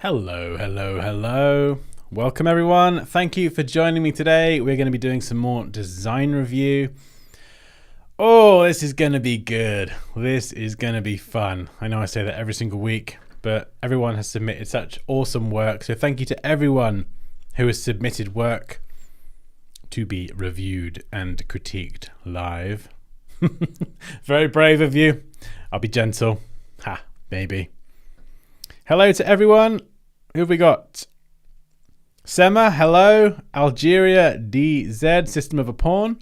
Hello, hello, hello. Welcome everyone. Thank you for joining me today. We're going to be doing some more design review. Oh, this is going to be good. This is going to be fun. I know I say that every single week, but everyone has submitted such awesome work. So thank you to everyone who has submitted work to be reviewed and critiqued live. Very brave of you. I'll be gentle. Ha, maybe. Hello to everyone. Who have we got? Sema, hello. Algeria DZ, System of a Pawn.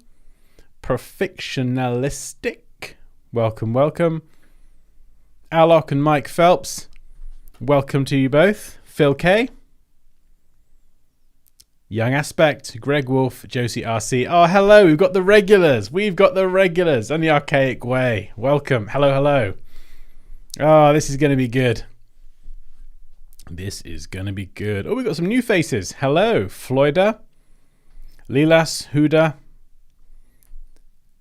Perfectionalistic. Welcome, welcome. Alok and Mike Phelps. Welcome to you both. Phil K. Young Aspect, Greg Wolf, Josie RC. Oh, hello. We've got the regulars. We've got the regulars on the archaic way. Welcome. Hello, hello. Oh, this is going to be good. This is going to be good. Oh, we've got some new faces. Hello, Floyda, Lilas, Huda.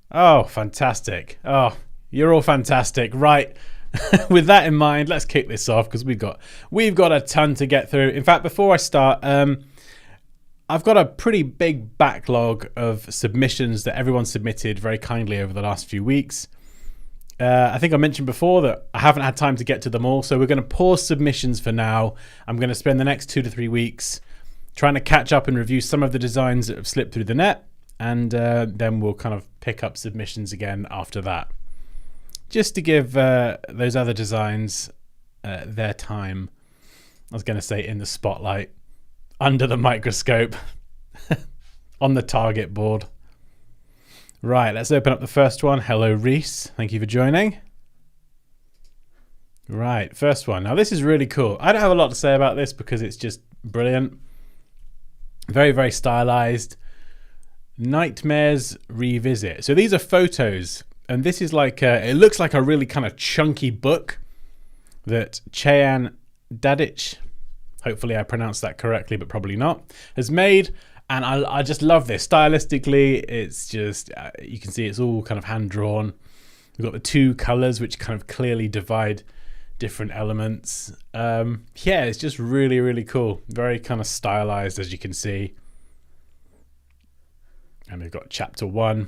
Oh, fantastic. Oh, you're all fantastic. Right. With that in mind, let's kick this off because we've got a ton to get through. In fact, before I start, I've got a pretty big backlog of submissions that everyone submitted very kindly over the last few weeks. I think I mentioned before that I haven't had time to get to them all, so we're going to pause submissions for now. I'm going to spend the next 2 to 3 weeks trying to catch up and review some of the designs that have slipped through the net, and then we'll kind of pick up submissions again after that. Just to give those other designs their time, I was going to say in the spotlight, under the microscope, on the target board. Right, let's open up the first one. Hello, Reese. Thank you for joining. Right, first one. Now, this is really cool. I don't have a lot to say about this because it's just brilliant. Very, very stylized. Nightmares Revisit. So these are photos, and this is like it looks like a really kind of chunky book that Cheyan Dadic, hopefully I pronounced that correctly, but probably not, has made. And I just love this. Stylistically, it's just, you can see it's all kind of hand-drawn. We've got the two colors, which kind of clearly divide different elements. Yeah, it's just really, really cool. Very kind of stylized, as you can see. And we've got chapter 1.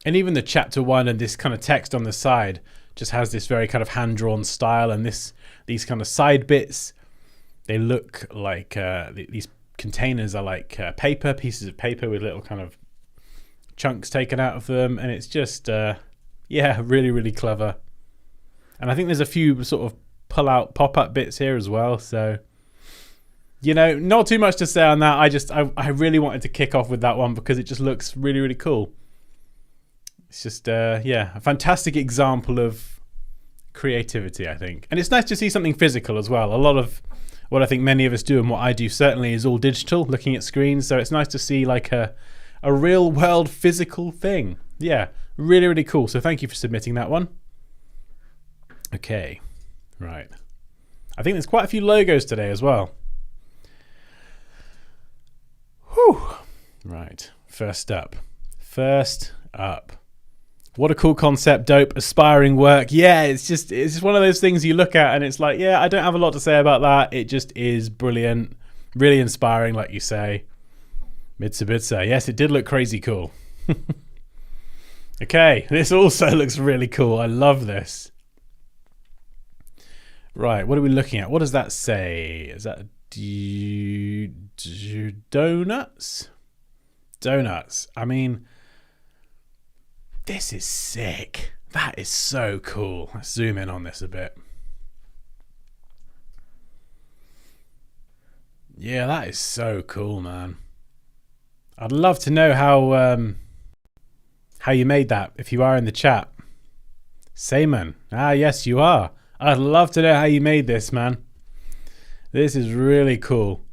And even the chapter 1 and this kind of text on the side just has this very kind of hand-drawn style. And these kind of side bits, they look like these containers are like pieces of paper with little kind of chunks taken out of them, and it's just yeah, really, really clever. And I think there's a few sort of pop-up bits here as well, so you know, not too much to say on that. I really wanted to kick off with that one because it just looks really, really cool. It's just yeah, a fantastic example of creativity, I think. And it's nice to see something physical as well. A lot of what I think many of us do, and what I do certainly, is all digital, looking at screens. So it's nice to see like a real world physical thing. Yeah, really, really cool. So thank you for submitting that one. Okay, right. I think there's quite a few logos today as well. Whew. Right, first up. What a cool concept, dope, aspiring work. Yeah, it's just one of those things you look at and it's like, yeah, I don't have a lot to say about that. It just is brilliant, really inspiring, like you say. Mitsubishi. Yes, it did look crazy cool. Okay, this also looks really cool. I love this. Right, what are we looking at? What does that say? Is that donuts? Donuts. I mean, this is sick. That is so cool. Let's zoom in on this a bit. Yeah, that is so cool, man. I'd love to know how you made that, if you are in the chat. Sayman. Ah, yes, you are. I'd love to know how you made this, man. This is really cool.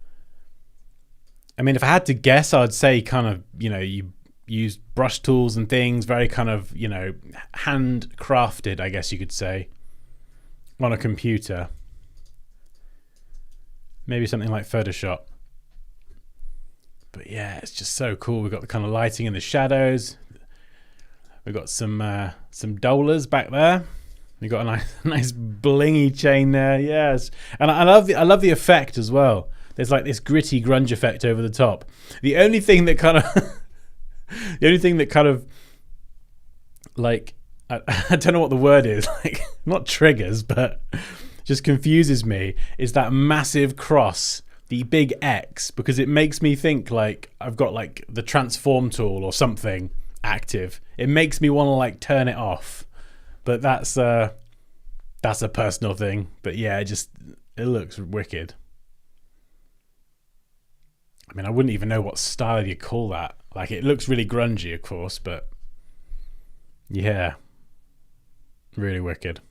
I mean, if I had to guess, I'd say kind of, you know, you used brush tools and things, very kind of, you know, handcrafted, I guess you could say, on a computer. Maybe something like Photoshop. But yeah, it's just so cool. We've got the kind of lighting and the shadows. We've got some dolars back there. You got a nice blingy chain there. Yes, and I love the effect as well. There's like this gritty grunge effect over the top. The only thing that kind of like I don't know what the word is, like not triggers, but just confuses me, is that massive cross, the big X, because it makes me think like I've got like the transform tool or something active. It makes me want to like turn it off. But that's a personal thing. But yeah, it looks wicked. I mean, I wouldn't even know what style you call that. Like, it looks really grungy, of course, but yeah, really wicked.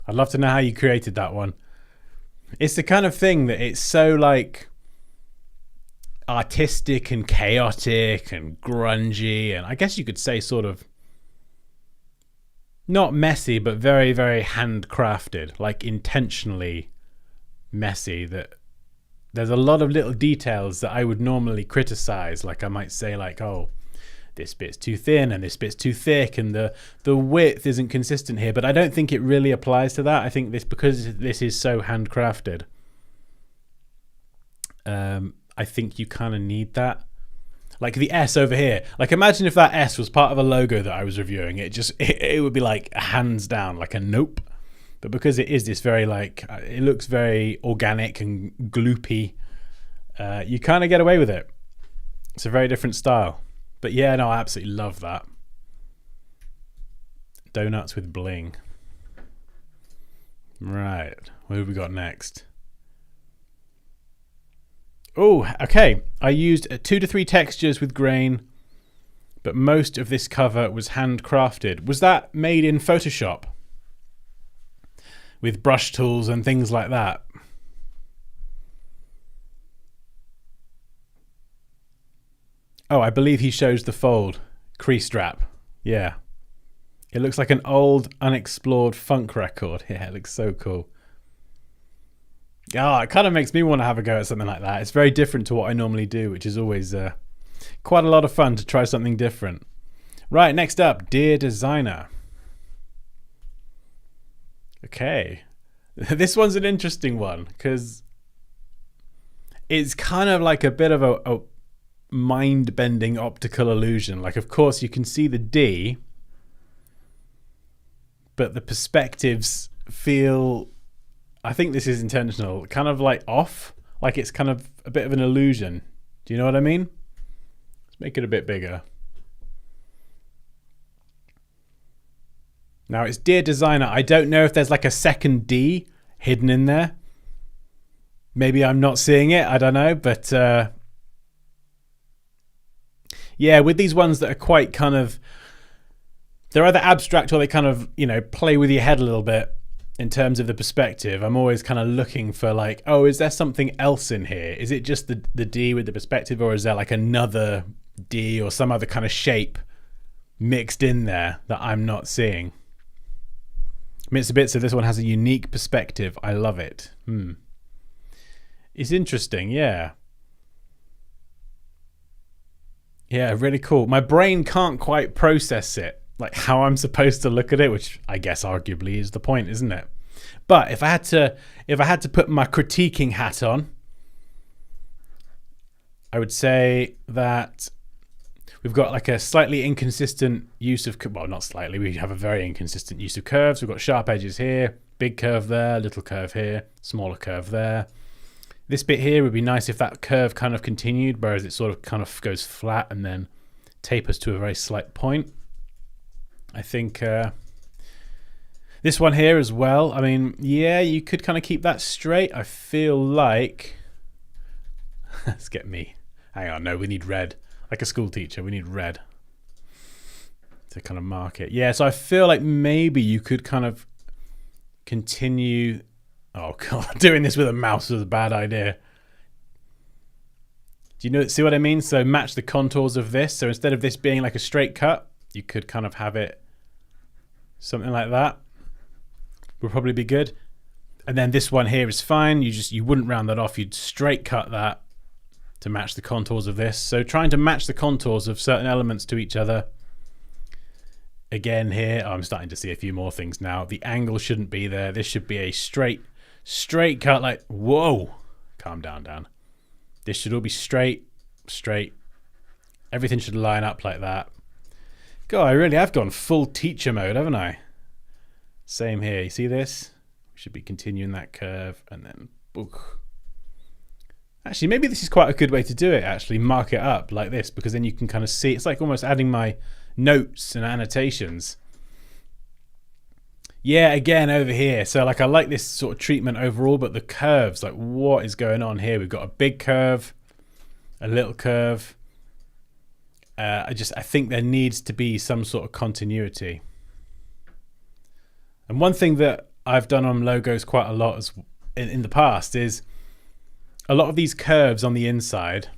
I'd love to know how you created that one. It's the kind of thing that it's so like artistic and chaotic and grungy, and I guess you could say sort of not messy, but very, very handcrafted, like intentionally messy. That there's a lot of little details that I would normally criticize. Like I might say like, oh, this bit's too thin and this bit's too thick and the width isn't consistent here. But I don't think it really applies to that. I think because this is so handcrafted, I think you kind of need that. Like the S over here. Like imagine if that S was part of a logo that I was reviewing. It would be like hands down, like a nope. But because it is this very like, it looks very organic and gloopy, you kind of get away with it. It's a very different style. But yeah, no, I absolutely love that. Donuts with bling. Right, what have we got next? Oh, okay. I used 2 to 3 textures with grain, but most of this cover was handcrafted. Was that made in Photoshop? With brush tools and things like that? Oh, I believe he shows the fold. Crease strap. Yeah. It looks like an old, unexplored funk record. Yeah, it looks so cool. Oh, it kind of makes me want to have a go at something like that. It's very different to what I normally do, which is always quite a lot of fun to try something different. Right, next up, Dear Designer. Okay. This one's an interesting one because it's kind of like a bit of a mind-bending optical illusion. Like, of course, you can see the D, but the perspectives feel... I think this is intentional, kind of like off, like it's kind of a bit of an illusion. Do you know what I mean? Let's make it a bit bigger. Now it's Dear Designer. I don't know if there's like a second D hidden in there. Maybe I'm not seeing it. I don't know. But yeah, with these ones that are quite kind of, they're either abstract or they kind of, you know, play with your head a little bit. In terms of the perspective, I'm always kind of looking for like, oh, is there something else in here? Is it just the D with the perspective, or is there like another D or some other kind of shape mixed in there that I'm not seeing? Mitsubitsu, this one has a unique perspective. I love it. It's interesting, yeah. Yeah, really cool. My brain can't quite process it. Like how I'm supposed to look at it, which I guess arguably is the point, isn't it? But if I had to put my critiquing hat on, I would say that we've got like a slightly inconsistent use of, well, not slightly, we have a very inconsistent use of curves. We've got sharp edges here, big curve there, little curve here, smaller curve there. This bit here would be nice if that curve kind of continued, whereas it sort of kind of goes flat and then tapers to a very slight point. I think this one here as well, I mean, yeah, you could kind of keep that straight. I feel like, let's get me. Hang on, no, we need red. Like a school teacher, we need red to kind of mark it. Yeah, so I feel like maybe you could kind of continue. Oh, God, doing this with a mouse was a bad idea. Do you see what I mean? So match the contours of this. So instead of this being like a straight cut, you could kind of have it something like that. Would probably be good. And then this one here is fine. You wouldn't round that off. You'd straight cut that to match the contours of this. So trying to match the contours of certain elements to each other again here. I'm starting to see a few more things now. The angle shouldn't be there. This should be a straight cut. Like, whoa, calm down, Dan. This should all be straight. Everything should line up like that. God, I really have gone full teacher mode, haven't I? Same here. You see this? We should be continuing that curve and then book. Actually, maybe this is quite a good way to do it, actually. Mark it up like this, because then you can kind of see. It's like almost adding my notes and annotations. Yeah, again, over here. So, like, I like this sort of treatment overall, but the curves, like, what is going on here? We've got a big curve, a little curve. I think there needs to be some sort of continuity. And one thing that I've done on logos quite a lot in the past is a lot of these curves on the inside,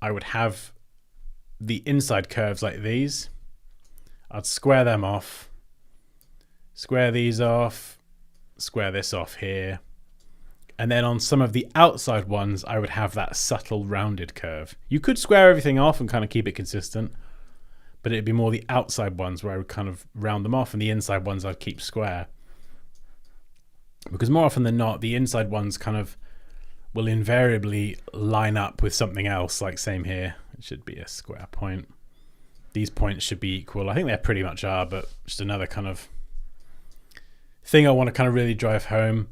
I would have the inside curves like these. I'd square them off, square these off, square this off here. And then on some of the outside ones, I would have that subtle rounded curve. You could square everything off and kind of keep it consistent, but it'd be more the outside ones where I would kind of round them off, and the inside ones I'd keep square. Because more often than not, the inside ones kind of will invariably line up with something else, like same here. It should be a square point. These points should be equal. I think they pretty much are, but just another kind of thing I want to kind of really drive home.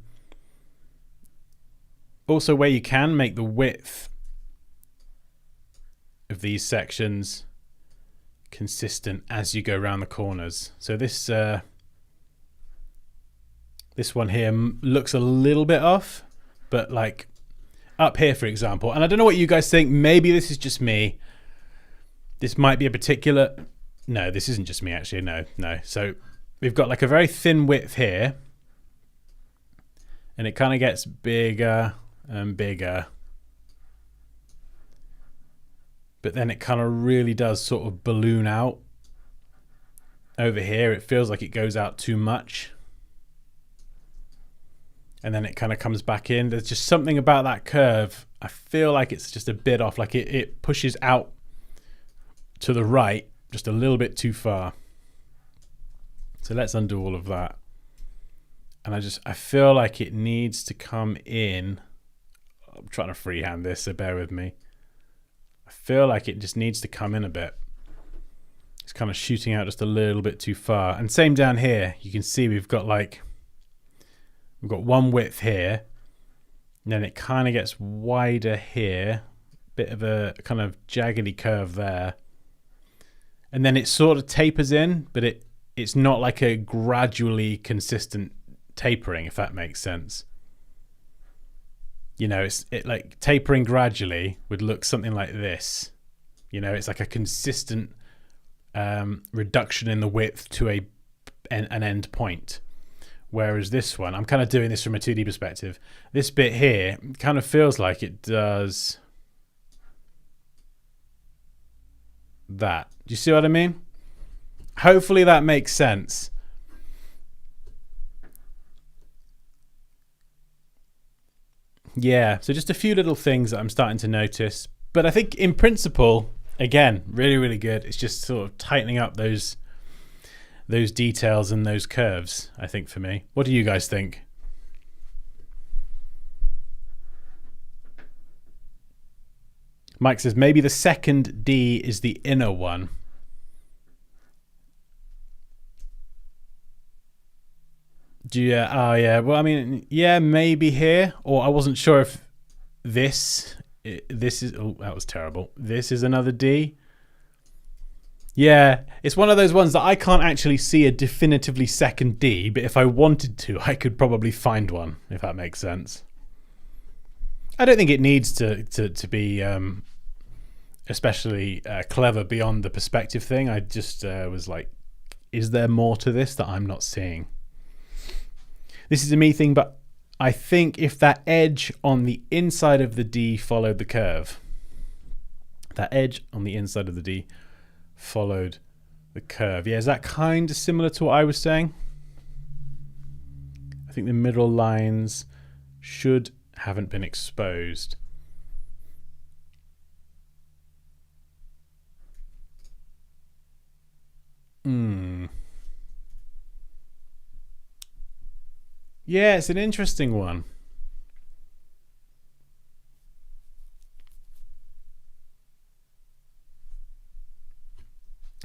Also, where you can, make the width of these sections consistent as you go around the corners. So this one here looks a little bit off, but like up here, for example, and I don't know what you guys think. Maybe this is just me. This might be a particular... No, this isn't just me, actually. No. So we've got like a very thin width here, and it kind of gets bigger and bigger. But then it kind of really does sort of balloon out. Over here, it feels like it goes out too much. And then it kind of comes back in. There's just something about that curve. I feel like it's just a bit off. Like it pushes out to the right just a little bit too far. So let's undo all of that. And I feel like it needs to come in. I'm trying to freehand this, so bear with me. I feel like it just needs to come in a bit. It's kind of shooting out just a little bit too far. And same down here. You can see we've got one width here, and then it kind of gets wider here, bit of a kind of jaggedy curve there, and then it sort of tapers in, but it's not like a gradually consistent tapering, if that makes sense. You know, it like tapering gradually would look something like this. You know, it's like a consistent reduction in the width to an end point. Whereas this one, I'm kind of doing this from a 2D perspective. This bit here kind of feels like it does that. Do you see what I mean? Hopefully that makes sense. Yeah, so just a few little things that I'm starting to notice. But I think in principle, again, really, really good. It's just sort of tightening up those details and those curves, I think, for me. What do you guys think? Mike says maybe the second D is the inner one. Yeah, oh yeah. Well, I mean, yeah, maybe here. Or I wasn't sure if this is... Oh, that was terrible. This is another D. Yeah, it's one of those ones that I can't actually see a definitively second D, but if I wanted to, I could probably find one, if that makes sense. I don't think it needs to be especially clever beyond the perspective thing. I just was like, is there more to this that I'm not seeing? This is a me thing, but I think if that edge on the inside of the D followed the curve, that edge on the inside of the D followed the curve. Yeah, is that kind of similar to what I was saying? I think the middle lines haven't been exposed. Yeah, it's an interesting one.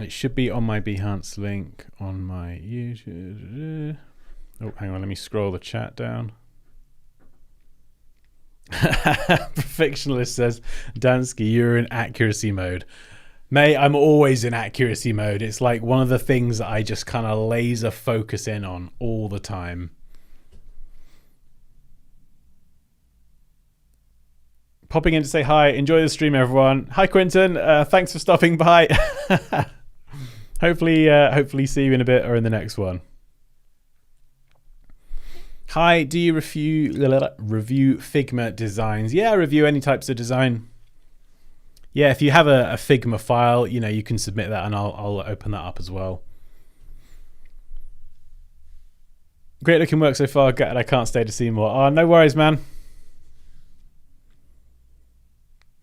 It should be on my Behance link on my YouTube. Oh, hang on, let me scroll the chat down. Perfectionist says, Dansky, you're in accuracy mode. Mate, I'm always in accuracy mode. It's like one of the things that I just kind of laser focus in on all the time. Popping in to say hi. Enjoy the stream, everyone. Hi, Quinton. Thanks for stopping by. Hopefully see you in a bit or in the next one. Hi, do you review Figma designs? Yeah, I review any types of design. Yeah, if you have a Figma file, you know, you can submit that and I'll open that up as well. Great looking work so far. I can't stay to see more. Oh, no worries, man.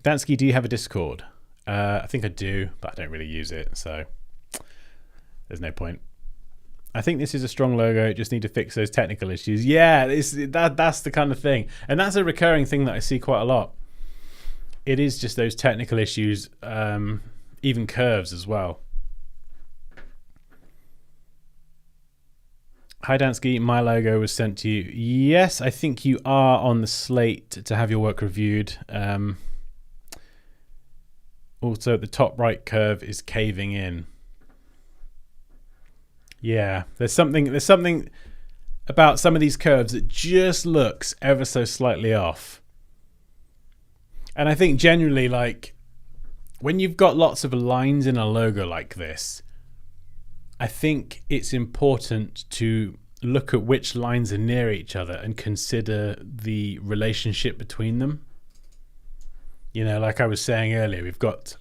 Dansky, do you have a Discord? I think I do, but I don't really use it, so there's no point. I think this is a strong logo. Just need to fix those technical issues. Yeah, that's the kind of thing. And that's a recurring thing that I see quite a lot. It is just those technical issues, even curves as well. Hi, Dansky. My logo was sent to you. Yes, I think you are on the slate to have your work reviewed. Also, the top right curve is caving in. Yeah, there's something about some of these curves that just looks ever so slightly off. And I think generally, like, when you've got lots of lines in a logo like this, I think it's important to look at which lines are near each other and consider the relationship between them. You know, like I was saying earlier, we've got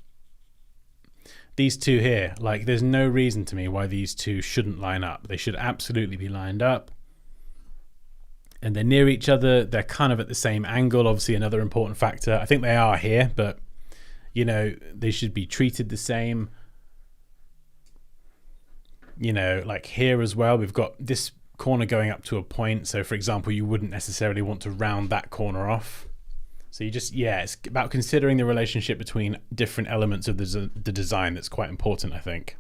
these two here. Like, there's no reason to me why these two shouldn't line up. They should absolutely be lined up. And they're near each other. They're kind of at the same angle. Obviously, another important factor. I think they are here, but, you know, they should be treated the same. You know, like here as well, we've got this corner going up to a point. So, for example, you wouldn't necessarily want to round that corner off. So you just, yeah, it's about considering the relationship between different elements of the design that's quite important, I think.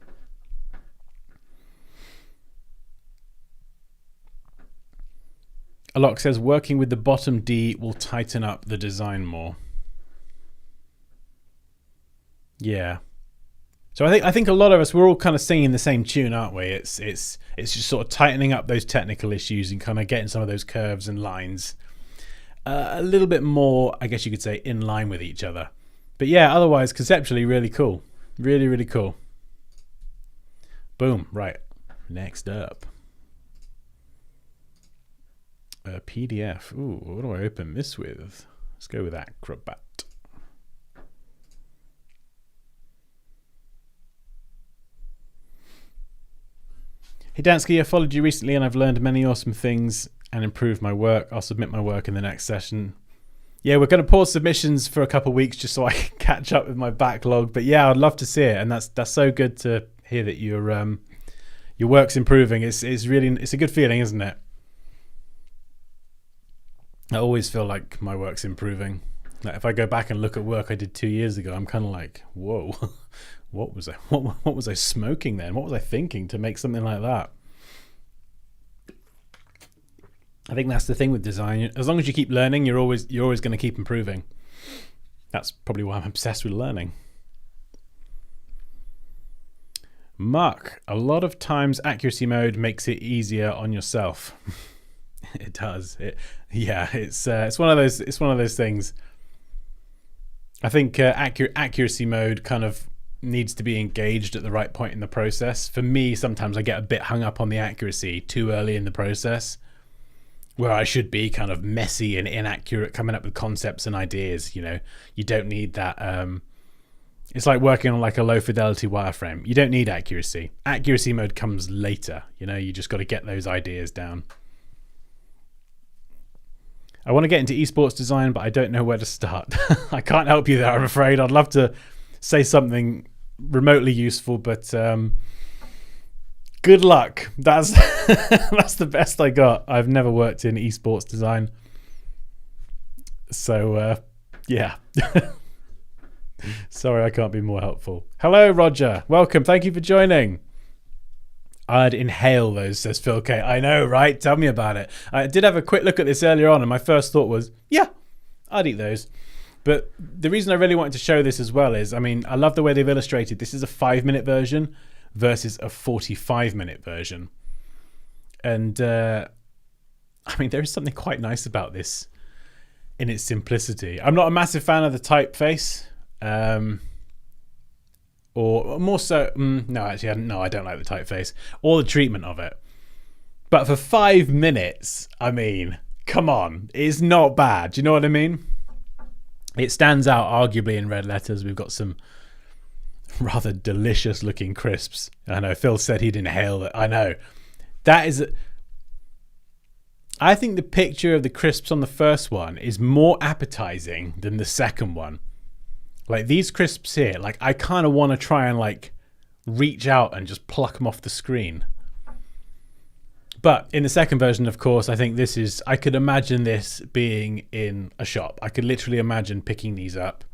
Alok says, working with the bottom D will tighten up the design more. Yeah. So I think a lot of us, we're all kind of singing the same tune, aren't we? It's just sort of tightening up those technical issues and kind of getting some of those curves and lines a little bit more, I guess you could say, in line with each other. But yeah, otherwise, conceptually, really cool. Really, really cool. Boom. Right. Next up. A PDF. Ooh, what do I open this with? Let's go with Acrobat. Hey, Dansky, I followed you recently and I've learned many awesome things and improve my work. I'll submit my work in the next session. Yeah, we're going to pause submissions for a couple of weeks just so I can catch up with my backlog. But yeah, I'd love to see it, and that's so good to hear that your work's improving. It's a good feeling, isn't it? I always feel like my work's improving. Like if I go back and look at work I did 2 years ago, I'm kind of like, whoa, what was I smoking then? What was I thinking to make something like that? I think that's the thing with design. As long as you keep learning, you're always going to keep improving. That's probably why I'm obsessed with learning. Mark, a lot of times accuracy mode makes it easier on yourself. It does. It's one of those things. I think accuracy mode kind of needs to be engaged at the right point in the process. For me, sometimes I get a bit hung up on the accuracy too early in the process, where I should be kind of messy and inaccurate, coming up with concepts and ideas. You know, you don't need that. It's like working on like a low fidelity wireframe. You don't need accuracy. Accuracy mode comes later. You know, you just got to get those ideas down. I want to get into esports design, but I don't know where to start. I can't help you there, I'm afraid. I'd love to say something remotely useful, but Good luck. That's that's the best I got. I've never worked in esports design. So, yeah. Sorry, I can't be more helpful. Hello, Roger. Welcome. Thank you for joining. I'd inhale those, says Phil K. I know, right? Tell me about it. I did have a quick look at this earlier on, and my first thought was, yeah, I'd eat those. But the reason I really wanted to show this as well is, I mean, I love the way they've illustrated. This is a 5-minute version versus a 45-minute version. And, I mean, there is something quite nice about this in its simplicity. I'm not a massive fan of the typeface. Or more so, no, actually, I don't like the typeface or the treatment of it. But for 5 minutes, I mean, come on, it's not bad. Do you know what I mean? It stands out arguably in red letters. We've got some rather delicious looking crisps. I know Phil said he'd inhale it. I know. That is... I think the picture of the crisps on the first one is more appetizing than the second one. Like these crisps here, like I kind of want to try and like reach out and just pluck them off the screen. But in the second version, of course, I think this is, I could imagine this being in a shop. I could literally imagine picking these up.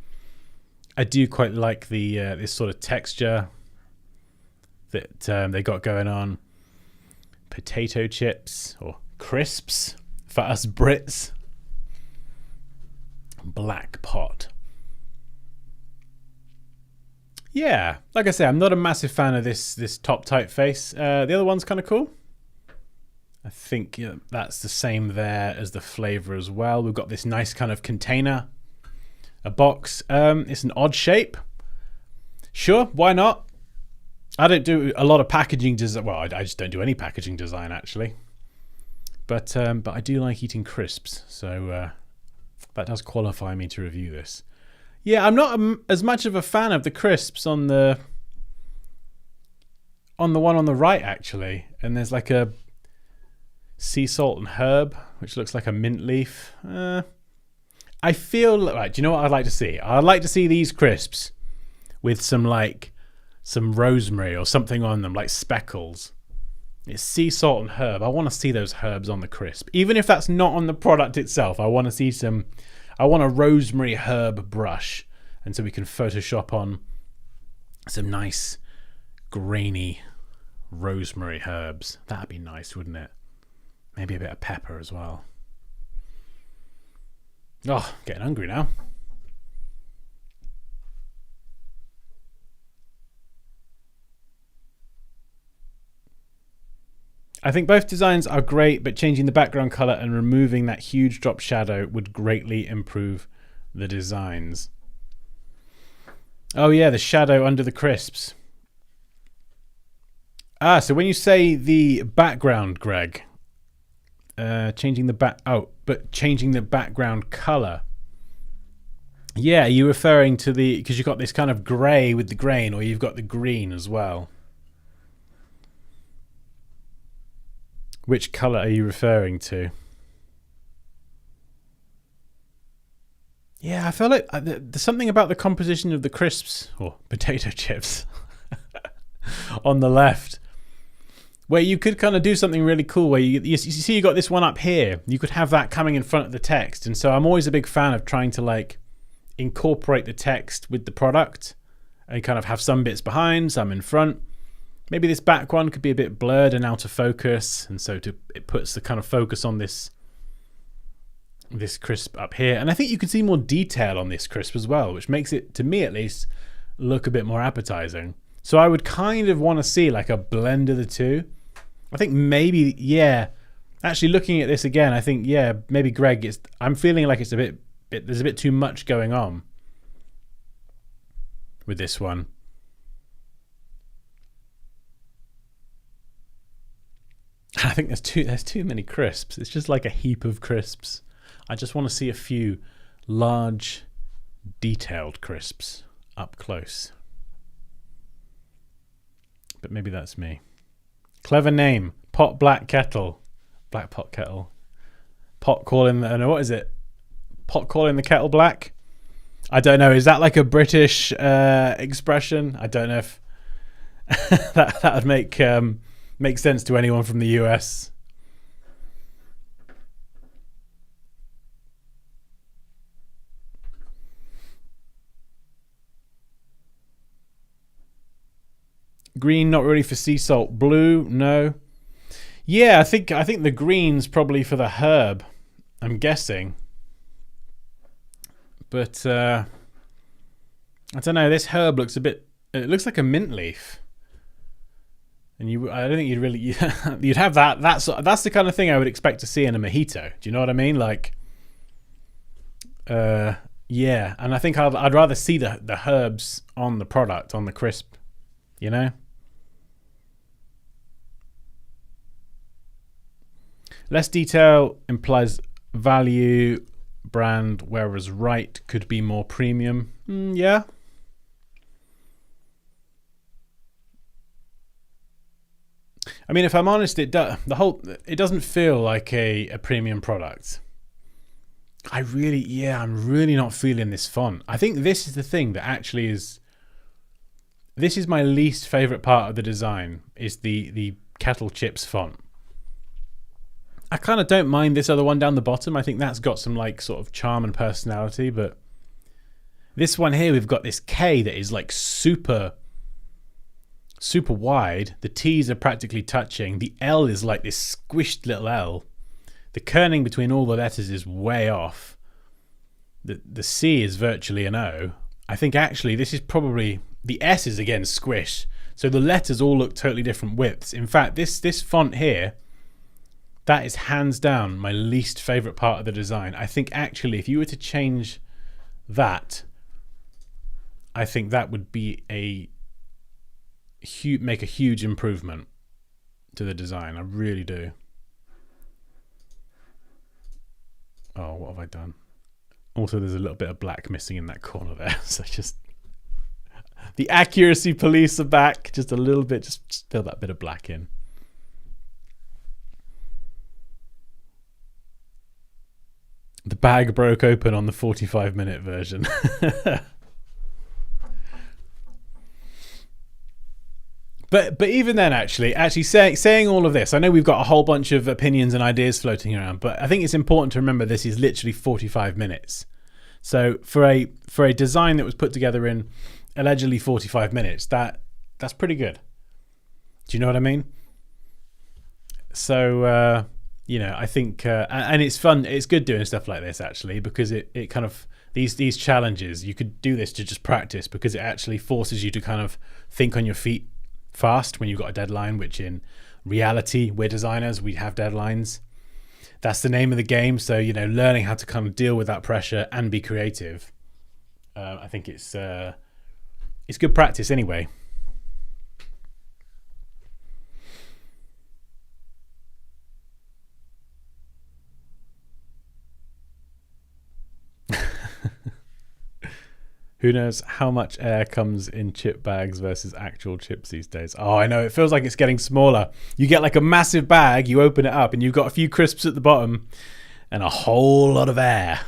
I do quite like the this sort of texture that they got going on. Potato chips or crisps for us Brits. Black pot. Yeah, like I say, I'm not a massive fan of this top typeface. The other one's kind of cool. I think that's the same there as the flavor as well. We've got this nice kind of container, a box. It's an odd shape. Sure, why not? I don't do a lot of packaging design. Well, I just don't do any packaging design actually. But I do like eating crisps, so that does qualify me to review this. Yeah, I'm not as much of a fan of the crisps on the one on the right, actually. And there's like a sea salt and herb, which looks like a mint leaf. I feel like, do you know what I'd like to see? I'd like to see these crisps with some rosemary or something on them, like speckles. It's sea salt and herb. I want to see those herbs on the crisp. Even if that's not on the product itself, I want to see some... I want a rosemary herb brush, and so we can Photoshop on some nice grainy rosemary herbs. That'd be nice, wouldn't it? Maybe a bit of pepper as well. Oh, getting hungry now. I think both designs are great, but changing the background color and removing that huge drop shadow would greatly improve the designs. Oh yeah, the shadow under the crisps. Ah, so when you say the background, Greg, changing the background color. Yeah, are you referring to because you've got this kind of gray with the grain, or you've got the green as well? Which color are you referring to? Yeah, I feel like there's something about the composition of the crisps or potato chips on the left where you could kind of do something really cool where you see you got this one up here. You could have that coming in front of the text. And so I'm always a big fan of trying to like incorporate the text with the product and kind of have some bits behind, some in front. Maybe this back one could be a bit blurred and out of focus, and so it puts the kind of focus on this crisp up here. And I think you can see more detail on this crisp as well, which makes it, to me at least, look a bit more appetizing. So I would kind of want to see like a blend of the two. I think maybe, yeah, actually looking at this again, I think, yeah, maybe Greg, I'm feeling like it's there's a bit too much going on with this one. I think there's too many crisps. It's just like a heap of crisps. I just want to see a few large, detailed crisps up close. But maybe that's me. Clever name. Pot Black Kettle. Black Pot Kettle. Pot calling what is it? Pot calling the kettle black? I don't know. Is that like a British expression? I don't know if that would make Makes sense to anyone from the US. Green, not really for sea salt. Blue, no. Yeah, I think the green's probably for the herb. I'm guessing. But I don't know. This herb looks a bit. It looks like a mint leaf. And I don't think you'd really you'd have that. That's the kind of thing I would expect to see in a mojito. Do you know what I mean? Like, yeah. And I think I'd rather see the herbs on the product, on the crisp. You know. Less detail implies value brand, whereas right could be more premium. Yeah. I mean, if I'm honest, it doesn't feel like a premium product. I'm really not feeling this font. I think this is the thing that actually is. This is my least favorite part of the design. Is the kettle chips font. I kind of don't mind this other one down the bottom. I think that's got some like sort of charm and personality, but this one here, we've got this K that is like super wide. The T's are practically touching. The L is like this squished little L. The kerning between all the letters is way off. The C is virtually an O. I think actually this is probably, the S is again squished. So the letters all look totally different widths. In fact, this font here, that is hands down my least favorite part of the design. I think actually if you were to change that, I think that would be make a huge improvement to the design. I really do. Oh, what have I done? Also, there's a little bit of black missing in that corner there. So just the accuracy police are back. Just a little bit, just fill that bit of black in. The bag broke open on the 45-minute version. But even then, actually saying all of this, I know we've got a whole bunch of opinions and ideas floating around, but I think it's important to remember this is literally 45 minutes. So for a design that was put together in allegedly 45 minutes, that's pretty good. Do you know what I mean? So you know, I think and it's fun. It's good doing stuff like this actually, because it kind of these challenges. You could do this to just practice because it actually forces you to kind of think on your feet fast when you've got a deadline. Which in reality, we're designers. We have deadlines. That's the name of the game. So you know, learning how to kind of deal with that pressure and be creative. I think it's good practice anyway. Who knows how much air comes in chip bags versus actual chips these days? Oh, I know. It feels like it's getting smaller. You get like a massive bag, you open it up, and you've got a few crisps at the bottom and a whole lot of air.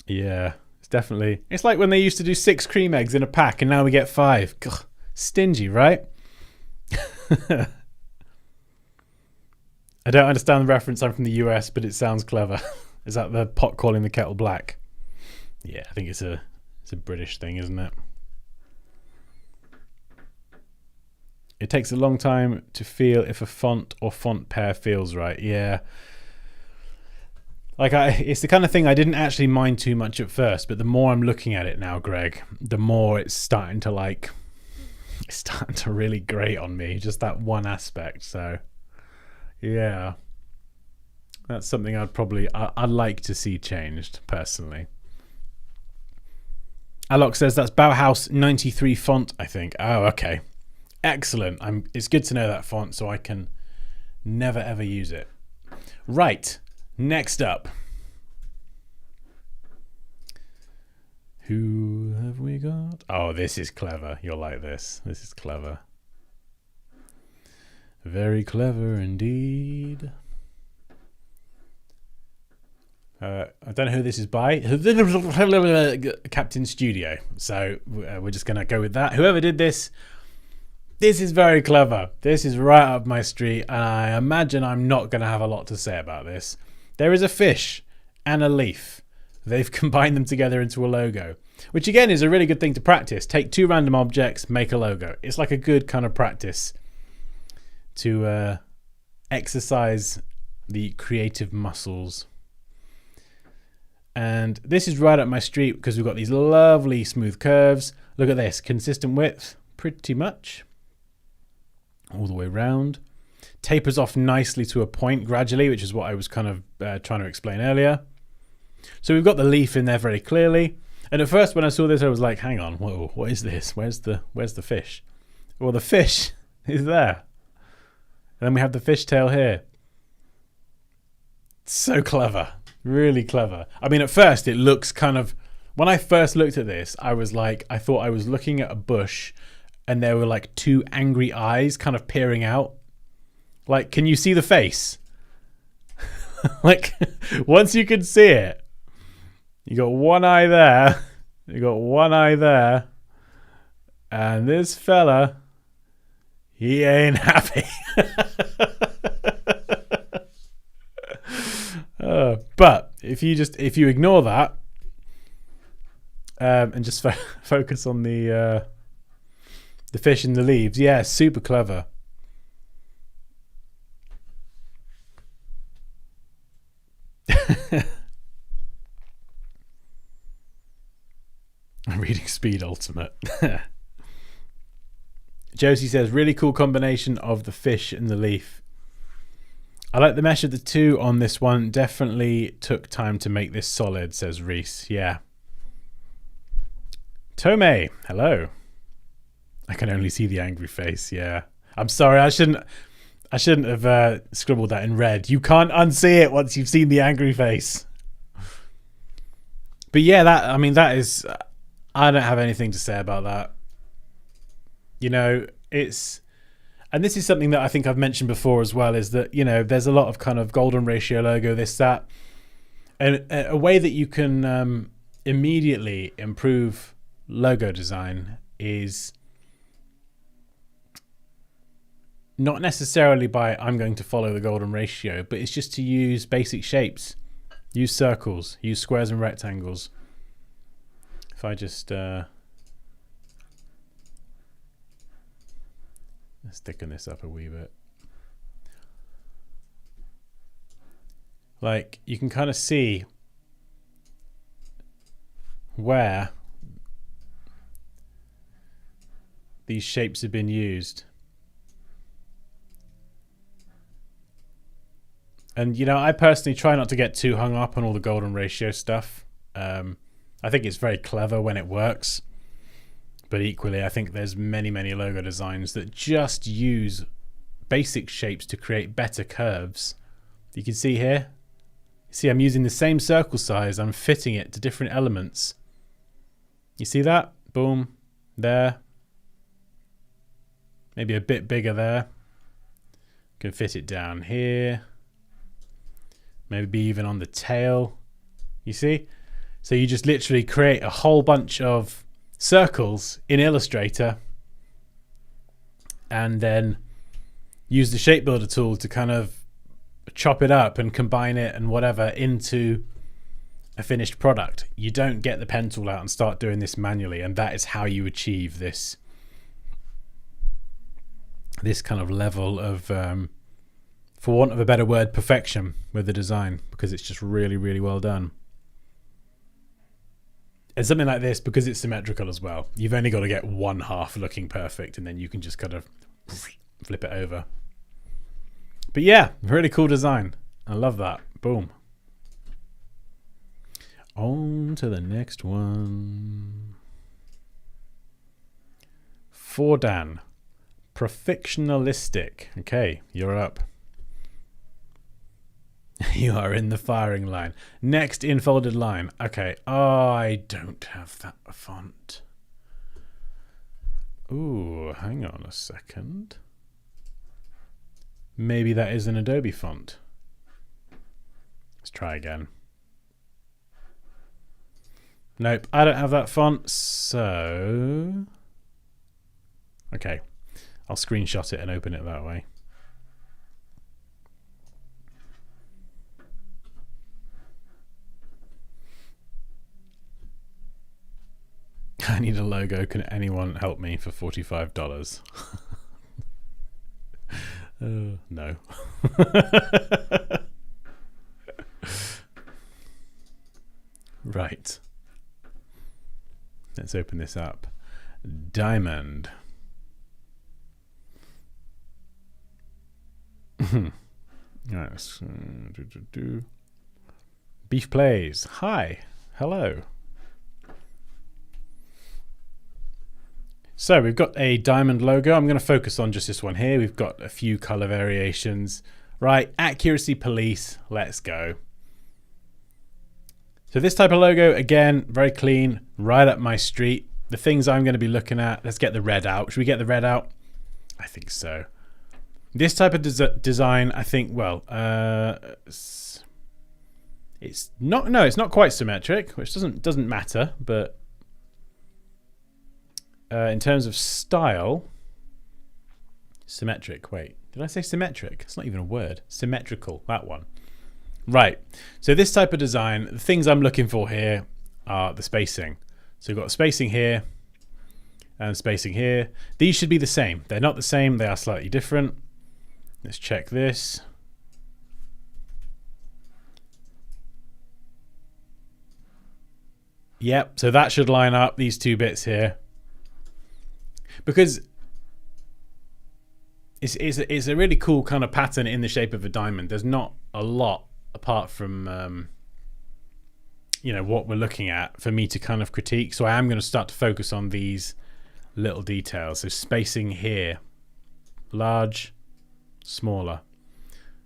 Yeah, it's definitely. It's like when they used to do 6 cream eggs in a pack and now we get 5. Ugh, stingy, right? I don't understand the reference. I'm from the US, but it sounds clever. Is that the pot calling the kettle black? Yeah, I think it's a British thing, isn't it? It takes a long time to feel if a font or font pair feels right. Yeah. Like it's the kind of thing I didn't actually mind too much at first, but the more I'm looking at it now, Greg, the more it's starting to really grate on me. Just that one aspect. So, yeah. That's something I'd like to see changed, personally. Alok says that's Bauhaus 93 font, I think. Oh, okay. Excellent. It's good to know that font so I can never, ever use it. Right. Next up. Who have we got? Oh, this is clever. You'll like this. This is clever. Very clever indeed. I don't know who this is by. Captain Studio. So we're just going to go with that. Whoever did this, this is very clever. This is right up my street. And I imagine I'm not going to have a lot to say about this. There is a fish and a leaf. They've combined them together into a logo, which again is a really good thing to practice. Take two random objects, make a logo. It's like a good kind of practice to exercise the creative muscles. And this is right up my street because we've got these lovely smooth curves. Look at this, consistent width, pretty much all the way around. Tapers off nicely to a point gradually, which is what I was kind of trying to explain earlier. So we've got the leaf in there very clearly. And at first when I saw this, I was like, hang on, whoa, what is this? Where's the fish? Well, the fish is there. And then we have the fishtail here. So clever. Really clever. I mean, at first it looks kind of, when I first looked at this, I was like, I thought I was looking at a bush and there were like two angry eyes kind of peering out. Like, can you see the face? Like, once you can see it, you got one eye there, you got one eye there, and this fella, he ain't happy. But if you ignore that and just focus on the fish and the leaves, yeah, super clever. Reading speed ultimate. Josie says, really cool combination of the fish and the leaf. I like the mesh of the two on this one. Definitely took time to make this solid, says Reese. Yeah. Tome, hello. I can only see the angry face. Yeah. I'm sorry. I shouldn't have scribbled that in red. You can't unsee it once you've seen the angry face. But yeah, that is, I don't have anything to say about that. You know, and this is something that I think I've mentioned before as well, is that, you know, there's a lot of kind of golden ratio logo, this, that, and a way that you can immediately improve logo design is not necessarily by I'm going to follow the golden ratio, but it's just to use basic shapes, use circles, use squares and rectangles. If I just let's thicken this up a wee bit. Like, you can kind of see where these shapes have been used. And, you know, I personally try not to get too hung up on all the golden ratio stuff. I think it's very clever when it works. But equally, I think there's many, many logo designs that just use basic shapes to create better curves. You can see here. See, I'm using the same circle size. I'm fitting it to different elements. You see that? Boom. There. Maybe a bit bigger there. Can fit it down here. Maybe even on the tail. You see? So you just literally create a whole bunch of circles in Illustrator and then use the shape builder tool to kind of chop it up and combine it and whatever into a finished product. You don't get the pen tool out and start doing this manually, and that is how you achieve this kind of level of for want of a better word, perfection with the design, because it's just really, really well done. And something like this, because it's symmetrical as well, you've only got to get one half looking perfect, and then you can just kind of flip it over. But yeah, really cool design. I love that. Boom. On to the next one. For Dan. Perfectionalistic. Okay, you're up. You are in the firing line. Next in folded line. Okay. Oh, I don't have that font. Ooh, hang on a second. Maybe that is an Adobe font. Let's try again. Nope, I don't have that font, so... Okay, I'll screenshot it and open it that way. I need a logo. Can anyone help me for $45? No. Right. Let's open this up. Diamond. Right, let's, Beef Plays. Hi. Hello. So we've got a diamond logo. I'm going to focus on just this one here. We've got a few color variations. Right, accuracy police. Let's go. So this type of logo, again, very clean, right up my street. The things I'm going to be looking at. Let's get the red out. Should we get the red out? I think so. This type of design, I think, well, it's not. No, it's not quite symmetric, which doesn't matter, but. In terms of style, symmetric. Wait, did I say symmetric? It's not even a word. Symmetrical, that one. Right, so this type of design, the things I'm looking for here are the spacing. So we've got spacing here and spacing here. These should be the same. They're not the same, they are slightly different. Let's check this. Yep, so that should line up, these two bits here. Because it's a really cool kind of pattern in the shape of a diamond. There's not a lot apart from you know, what we're looking at for me to kind of critique. So I am going to start to focus on these little details. So spacing here, large, smaller.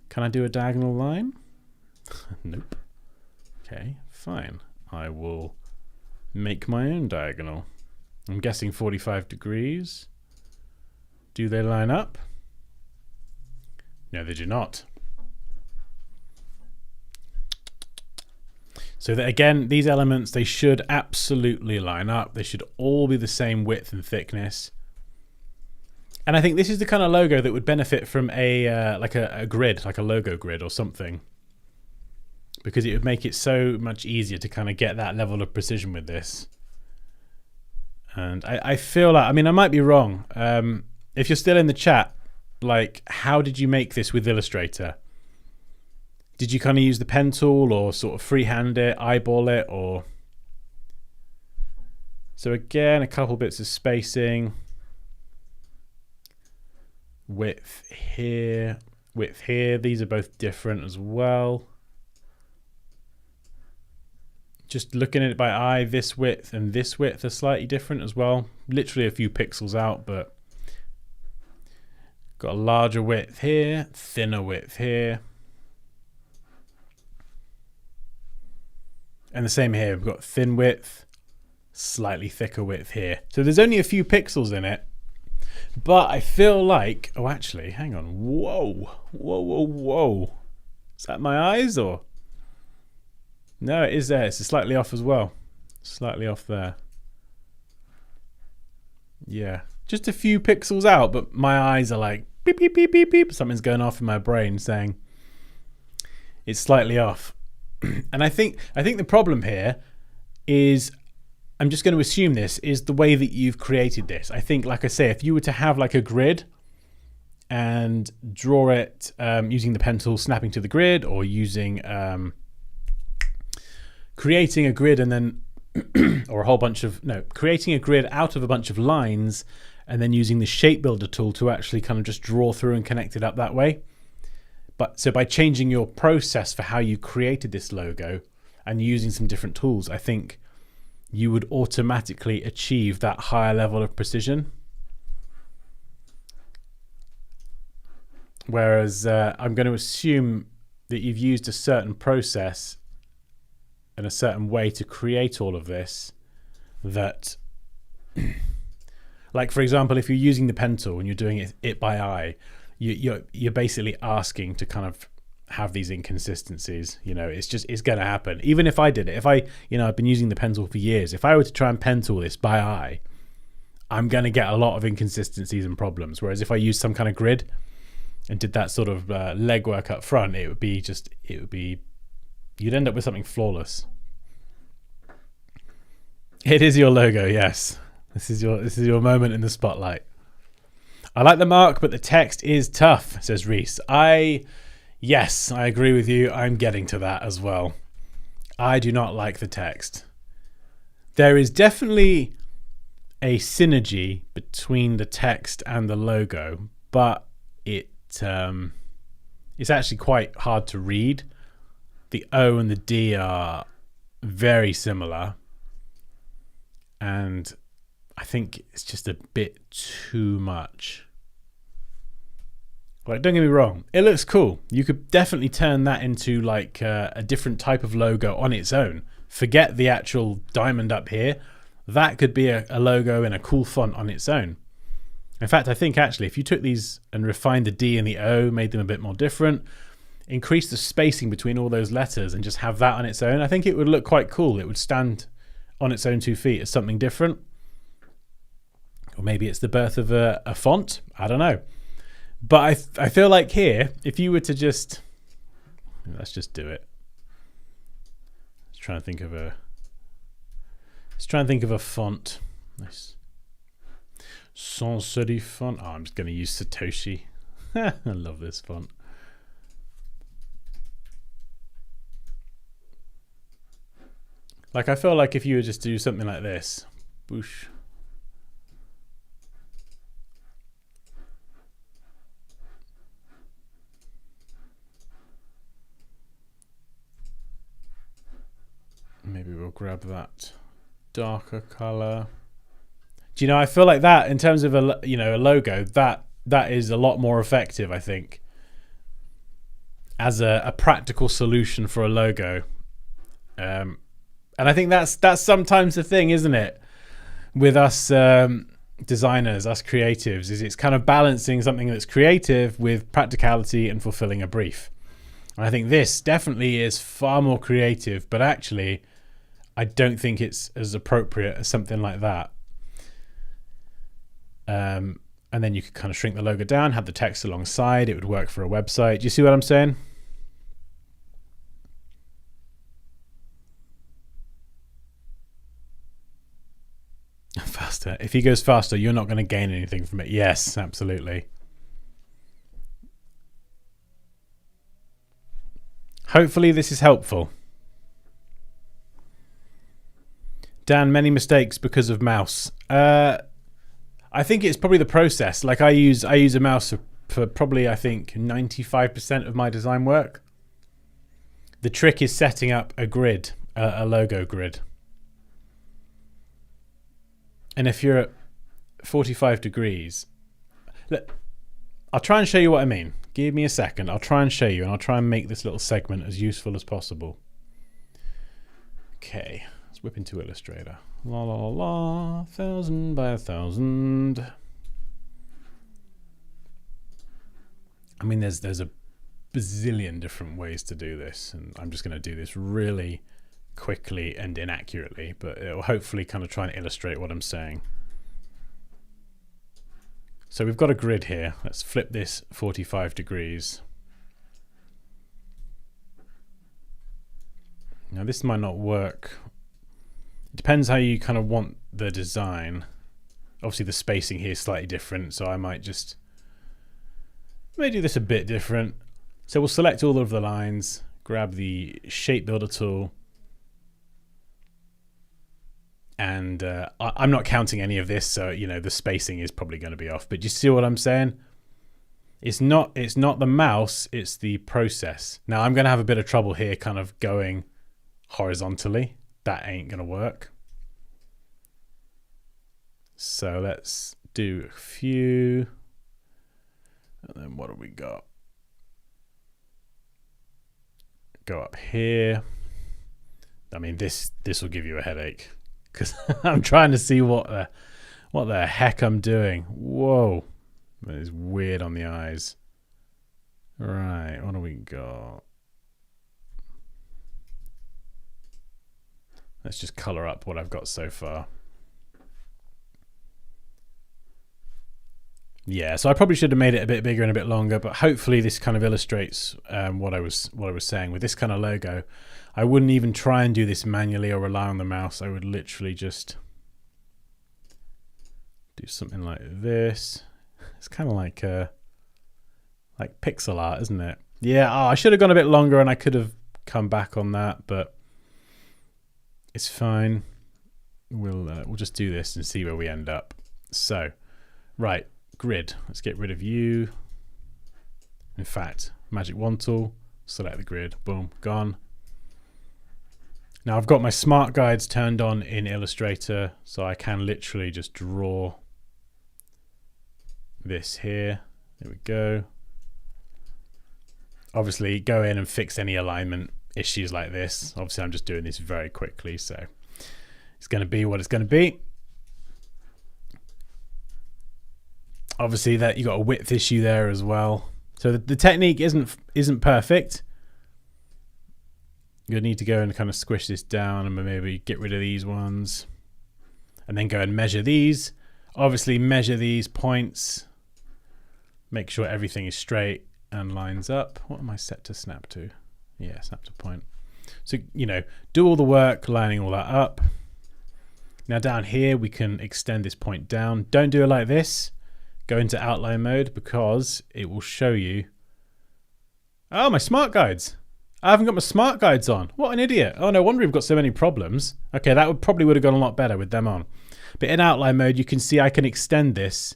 Can I do a diagonal line? Nope. Okay, fine. I will make my own diagonal. I'm guessing 45 degrees. Do they line up? No, they do not. So that, again, these elements, they should absolutely line up. They should all be the same width and thickness. And I think this is the kind of logo that would benefit from a like a grid, like a logo grid or something. Because it would make it so much easier to kind of get that level of precision with this. And I feel like, I mean, I might be wrong. If you're still in the chat, like, how did you make this with Illustrator? Did you kind of use the pen tool or sort of freehand it, eyeball it, or? So again, a couple bits of spacing. Width here, width here. These are both different as well. Just looking at it by eye, this width and this width are slightly different as well. Literally a few pixels out, but got a larger width here, thinner width here. And the same here, we've got thin width, slightly thicker width here. So there's only a few pixels in it, but I feel like, oh, actually, hang on. Whoa, whoa, whoa, whoa. Is that my eyes or? No, it is there. It's slightly off as well. Slightly off there. Yeah, just a few pixels out, but my eyes are like beep, beep, beep, beep, beep. Something's going off in my brain saying it's slightly off. And I think the problem here is, I'm just going to assume this is the way that you've created this. I think, like I say, if you were to have like a grid and draw it using the pen tool, snapping to the grid, or using creating a grid and then or a whole bunch of creating a grid out of a bunch of lines and then using the shape builder tool to actually kind of just draw through and connect it up that way. But so by changing your process for how you created this logo and using some different tools, I think you would automatically achieve that higher level of precision. Whereas I'm going to assume that you've used a certain process and a certain way to create all of this, that like, for example, if you're using the pen tool and you're doing it by eye, you're basically asking to kind of have these inconsistencies. You know, it's going to happen. Even if I did it, if I, you know, I've been using the pen tool for years. If I were to try and pen tool this by eye, I'm going to get a lot of inconsistencies and problems. Whereas if I use some kind of grid and did that sort of legwork up front, you'd end up with something flawless. It is your logo, yes. This is your moment in the spotlight. I like the mark, but the text is tough, says Reese. Yes, I agree with you. I'm getting to that as well. I do not like the text. There is definitely a synergy between the text and the logo, but it's actually quite hard to read. The O and the D are very similar, and I think it's just a bit too much. Like, don't get me wrong, it looks cool. You could definitely turn that into like a different type of logo on its own. Forget the actual diamond up here. That could be a logo in a cool font on its own. In fact, I think actually if you took these and refined the D and the O, made them a bit more different, increase the spacing between all those letters and just have that on its own, I think it would look quite cool. It would stand on its own 2 feet as something different. Or maybe it's the birth of a font. I don't know. But I feel like here, if you were to let's just do it. Let's try and think of a font. Nice. Sans serif font. Oh, I'm just going to use Satoshi. I love this font. Like, I feel like if you were just to do something like this, boosh. Maybe we'll grab that darker color. Do you know, I feel like that in terms of a logo, that is a lot more effective, I think, as a practical solution for a logo. And I think that's sometimes the thing, isn't it, with us designers, us creatives, is it's kind of balancing something that's creative with practicality and fulfilling a brief. And I think this definitely is far more creative, but actually I don't think it's as appropriate as something like that. And then you could kind of shrink the logo down, have the text alongside. It would work for a website. Do you see what I'm saying? Faster. If he goes faster, you're not going to gain anything from it. Yes, absolutely. Hopefully this is helpful. Dan, many mistakes because of mouse. I think it's probably the process. Like I use a mouse for probably, I think, 95% of my design work. The trick is setting up a grid, a logo grid. And if you're at 45 degrees, look, I'll try and show you what I mean. Give me a second. I'll try and show you, and I'll try and make this little segment as useful as possible. Okay. Whip into Illustrator. La la la, 1,000 by 1,000. I mean, there's a bazillion different ways to do this, and I'm just going to do this really quickly and inaccurately, but it'll hopefully kind of try and illustrate what I'm saying. So we've got a grid here. Let's flip this 45 degrees. Now this might not work. It depends how you kind of want the design. Obviously the spacing here is slightly different, so I may do this a bit different. So we'll select all of the lines, grab the shape builder tool, and I'm not counting any of this, so you know the spacing is probably going to be off. But you see what I'm saying? It's not the mouse, it's the process. Now I'm going to have a bit of trouble here kind of going horizontally. That ain't going to work. So let's do a few. And then what have we got? Go up here. I mean, this will give you a headache because I'm trying to see what the heck I'm doing. Whoa. That is weird on the eyes. Right, what do we got? Let's just color up what I've got so far. Yeah, so I probably should have made it a bit bigger and a bit longer, but hopefully this kind of illustrates what I was saying. With this kind of logo, I wouldn't even try and do this manually or rely on the mouse. I would literally just do something like this. It's kind of like pixel art, isn't it? Yeah, I should have gone a bit longer and I could have come back on that, but it's fine. We'll just do this and see where we end up. So, right. Grid. Let's get rid of you. In fact, magic wand tool, select the grid, boom, gone. Now I've got my smart guides turned on in Illustrator, so I can literally just draw this here. There we go. Obviously go in and fix any alignment issues like this. Obviously I'm just doing this very quickly, so it's going to be what it's going to be. Obviously that you got a width issue there as well. So the technique isn't perfect. You'll need to go and kind of squish this down and maybe get rid of these ones. And then go and measure these. Obviously measure these points. Make sure everything is straight and lines up. What am I set to snap to? Yeah, snap to point. So, you know, do all the work lining all that up. Now down here we can extend this point down. Don't do it like this. Go into outline mode because it will show you. Oh, my smart guides. I haven't got my smart guides on. What an idiot. Oh, no wonder we've got so many problems. Okay, that probably would have gone a lot better with them on. But in outline mode, you can see I can extend this.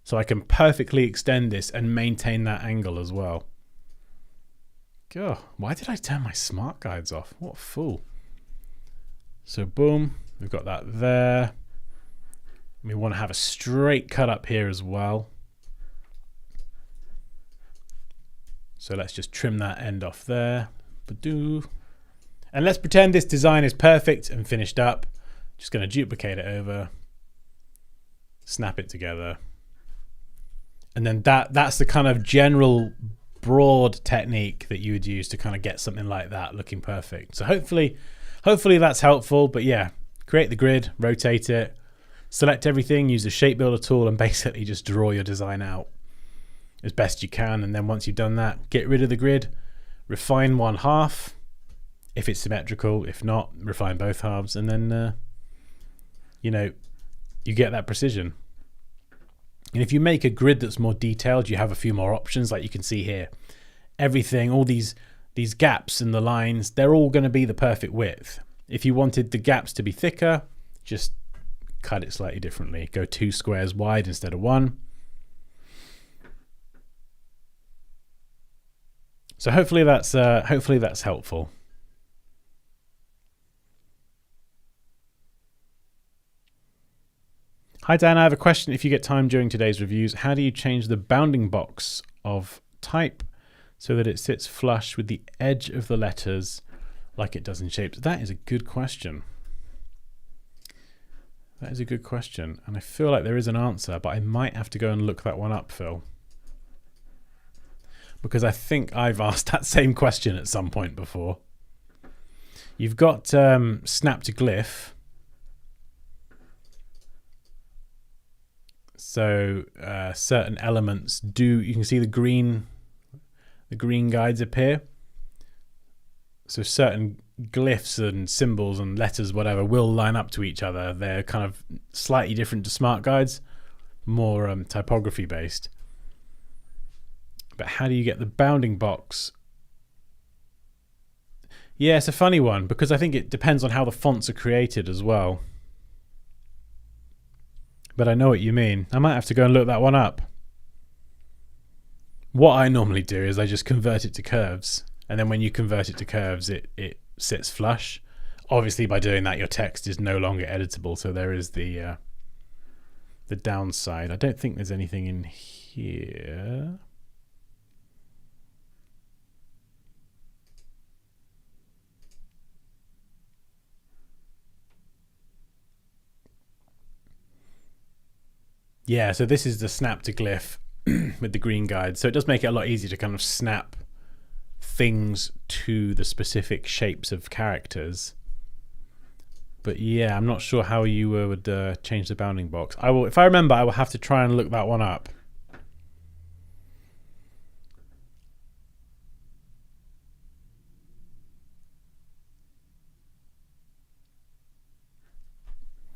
So I can perfectly extend this and maintain that angle as well. God, why did I turn my smart guides off? What a fool. So boom, we've got that there. We want to have a straight cut up here as well. So let's just trim that end off there. And let's pretend this design is perfect and finished up. Just going to duplicate it over. Snap it together. And then that's the kind of general broad technique that you would use to kind of get something like that looking perfect. So hopefully that's helpful. But yeah, create the grid, rotate it. Select everything, use the shape builder tool and basically just draw your design out as best you can. And then once you've done that, get rid of the grid, refine one half if it's symmetrical. If not, refine both halves. And then, you know, you get that precision. And if you make a grid that's more detailed, you have a few more options like you can see here. Everything, all these gaps in the lines, they're all going to be the perfect width. If you wanted the gaps to be thicker, just cut it slightly differently. Go 2 squares wide instead of 1. So hopefully that's helpful. Hi Dan, I have a question. If you get time during today's reviews, how do you change the bounding box of type so that it sits flush with the edge of the letters like it does in shapes? That is a good question. That is a good question, and I feel like there is an answer, but I might have to go and look that one up, Phil. Because I think I've asked that same question at some point before. You've got snap to glyph. So certain elements you can see the green guides appear. So certain glyphs and symbols and letters, whatever, will line up to each other. They're kind of slightly different to smart guides, more typography based. But how do you get the bounding box? Yeah, it's a funny one because I think it depends on how the fonts are created as well. But I know what you mean. I might have to go and look that one up. What I normally do is I just convert it to curves. And then when you convert it to curves, it sits flush. Obviously, by doing that, your text is no longer editable. So there is the downside. I don't think there's anything in here. Yeah, so this is the snap to glyph. with the green guide. So it does make it a lot easier to kind of snap things to the specific shapes of characters. But yeah, I'm not sure how you would change the bounding box. I will, if I remember, I will have to try and look that one up.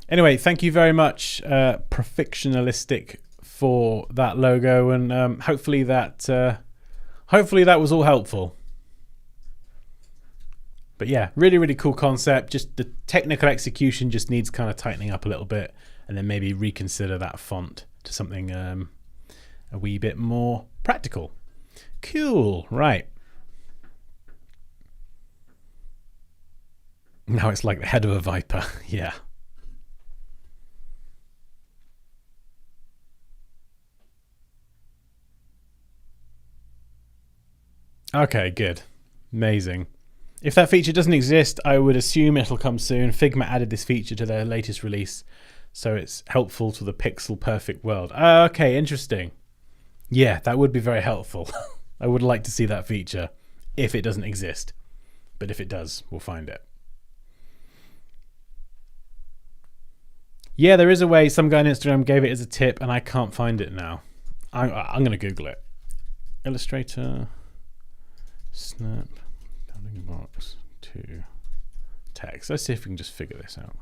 Anyway, thank you very much, Perfectionalistic, for that logo, and hopefully that was all helpful. But yeah, really, really cool concept. Just the technical execution just needs kind of tightening up a little bit, and then maybe reconsider that font to something a wee bit more practical. Cool, right. Now it's like the head of a viper. Yeah. Okay, good. Amazing. If that feature doesn't exist, I would assume it'll come soon. Figma added this feature to their latest release, so it's helpful to the pixel perfect world. Okay, interesting. Yeah, that would be very helpful. I would like to see that feature if it doesn't exist. But if it does, we'll find it. Yeah, there is a way. Some guy on Instagram gave it as a tip, and I can't find it now. I'm going to Google it. Illustrator, snap, bounding box to text. Let's see if we can just figure this out.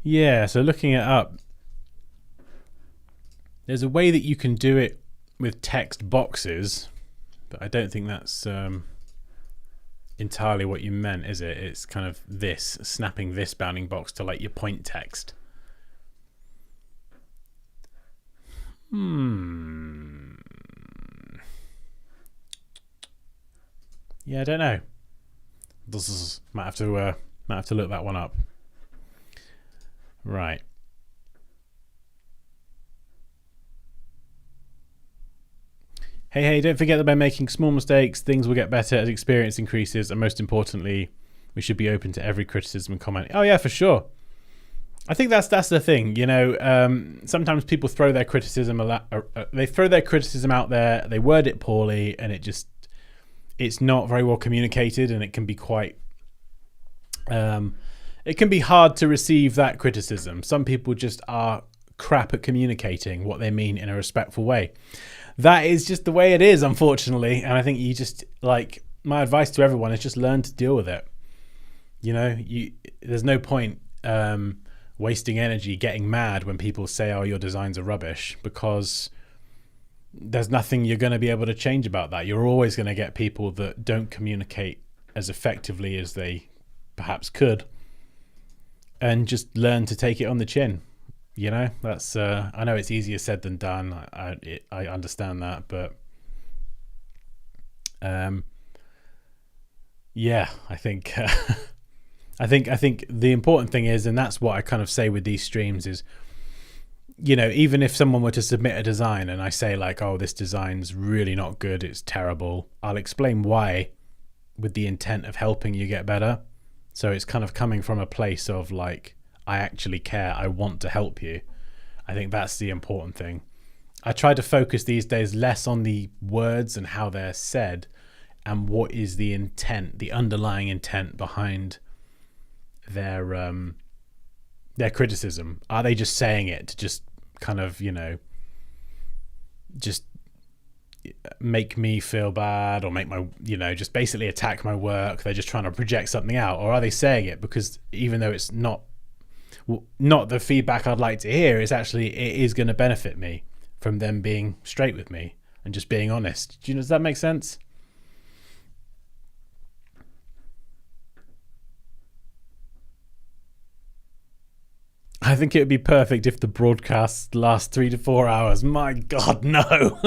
Yeah, so looking it up, there's a way that you can do it with text boxes, but I don't think that's entirely what you meant, is it? It's kind of this, snapping this bounding box to like your point text. Yeah, I don't know. Might have to look that one up. Right. Hey, don't forget that by making small mistakes, things will get better as experience increases, and most importantly, we should be open to every criticism and comment. Oh yeah, for sure. I think that's the thing, you know. Sometimes people throw their criticism out there, they word it poorly, and it's not very well communicated, and it can be quite it can be hard to receive that criticism. Some people just are crap at communicating what they mean in a respectful way. That is just the way it is, unfortunately. And I think you just, like, my advice to everyone is just learn to deal with it. You know, there's no point wasting energy getting mad when people say, oh, your designs are rubbish, because there's nothing you're going to be able to change about that. You're always going to get people that don't communicate as effectively as they perhaps could, and just learn to take it on the chin. You know, that's I know it's easier said than done. I understand that, but yeah, I think I think the important thing is, and that's what I kind of say with these streams, is, you know, even if someone were to submit a design and I say like, oh, this design's really not good, it's terrible, I'll explain why with the intent of helping you get better. So it's kind of coming from a place of like, I actually care, I want to help you. I think that's the important thing. I try to focus these days less on the words and how they're said, and what is the intent, the underlying intent behind their criticism. Are they just saying it to just kind of, you know, just make me feel bad, or make my, you know, just basically attack my work? They're just trying to project something out, or are they saying it because even though it's not the feedback I'd like to hear, it's actually, it is going to benefit me from them being straight with me and just being honest. Do you know, does that make sense? I think it would be perfect if the broadcasts last 3 to 4 hours. My God, no.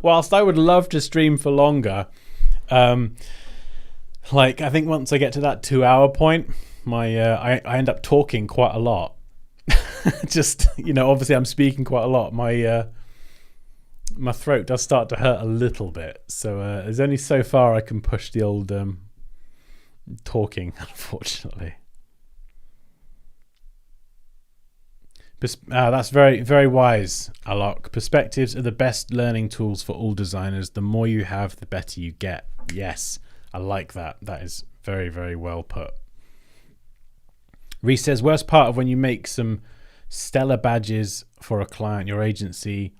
Whilst I would love to stream for longer, like I think once I get to that 2 hour point, I end up talking quite a lot. Just, obviously I'm speaking quite a lot. My throat does start to hurt a little bit. So there's only so far I can push the old talking, unfortunately. That's very, very wise, Alok. Perspectives are the best learning tools for all designers. The more you have, the better you get. Yes, I like that. That is very, very well put. Reese says, worst part of when you make some stellar badges for a client, your agency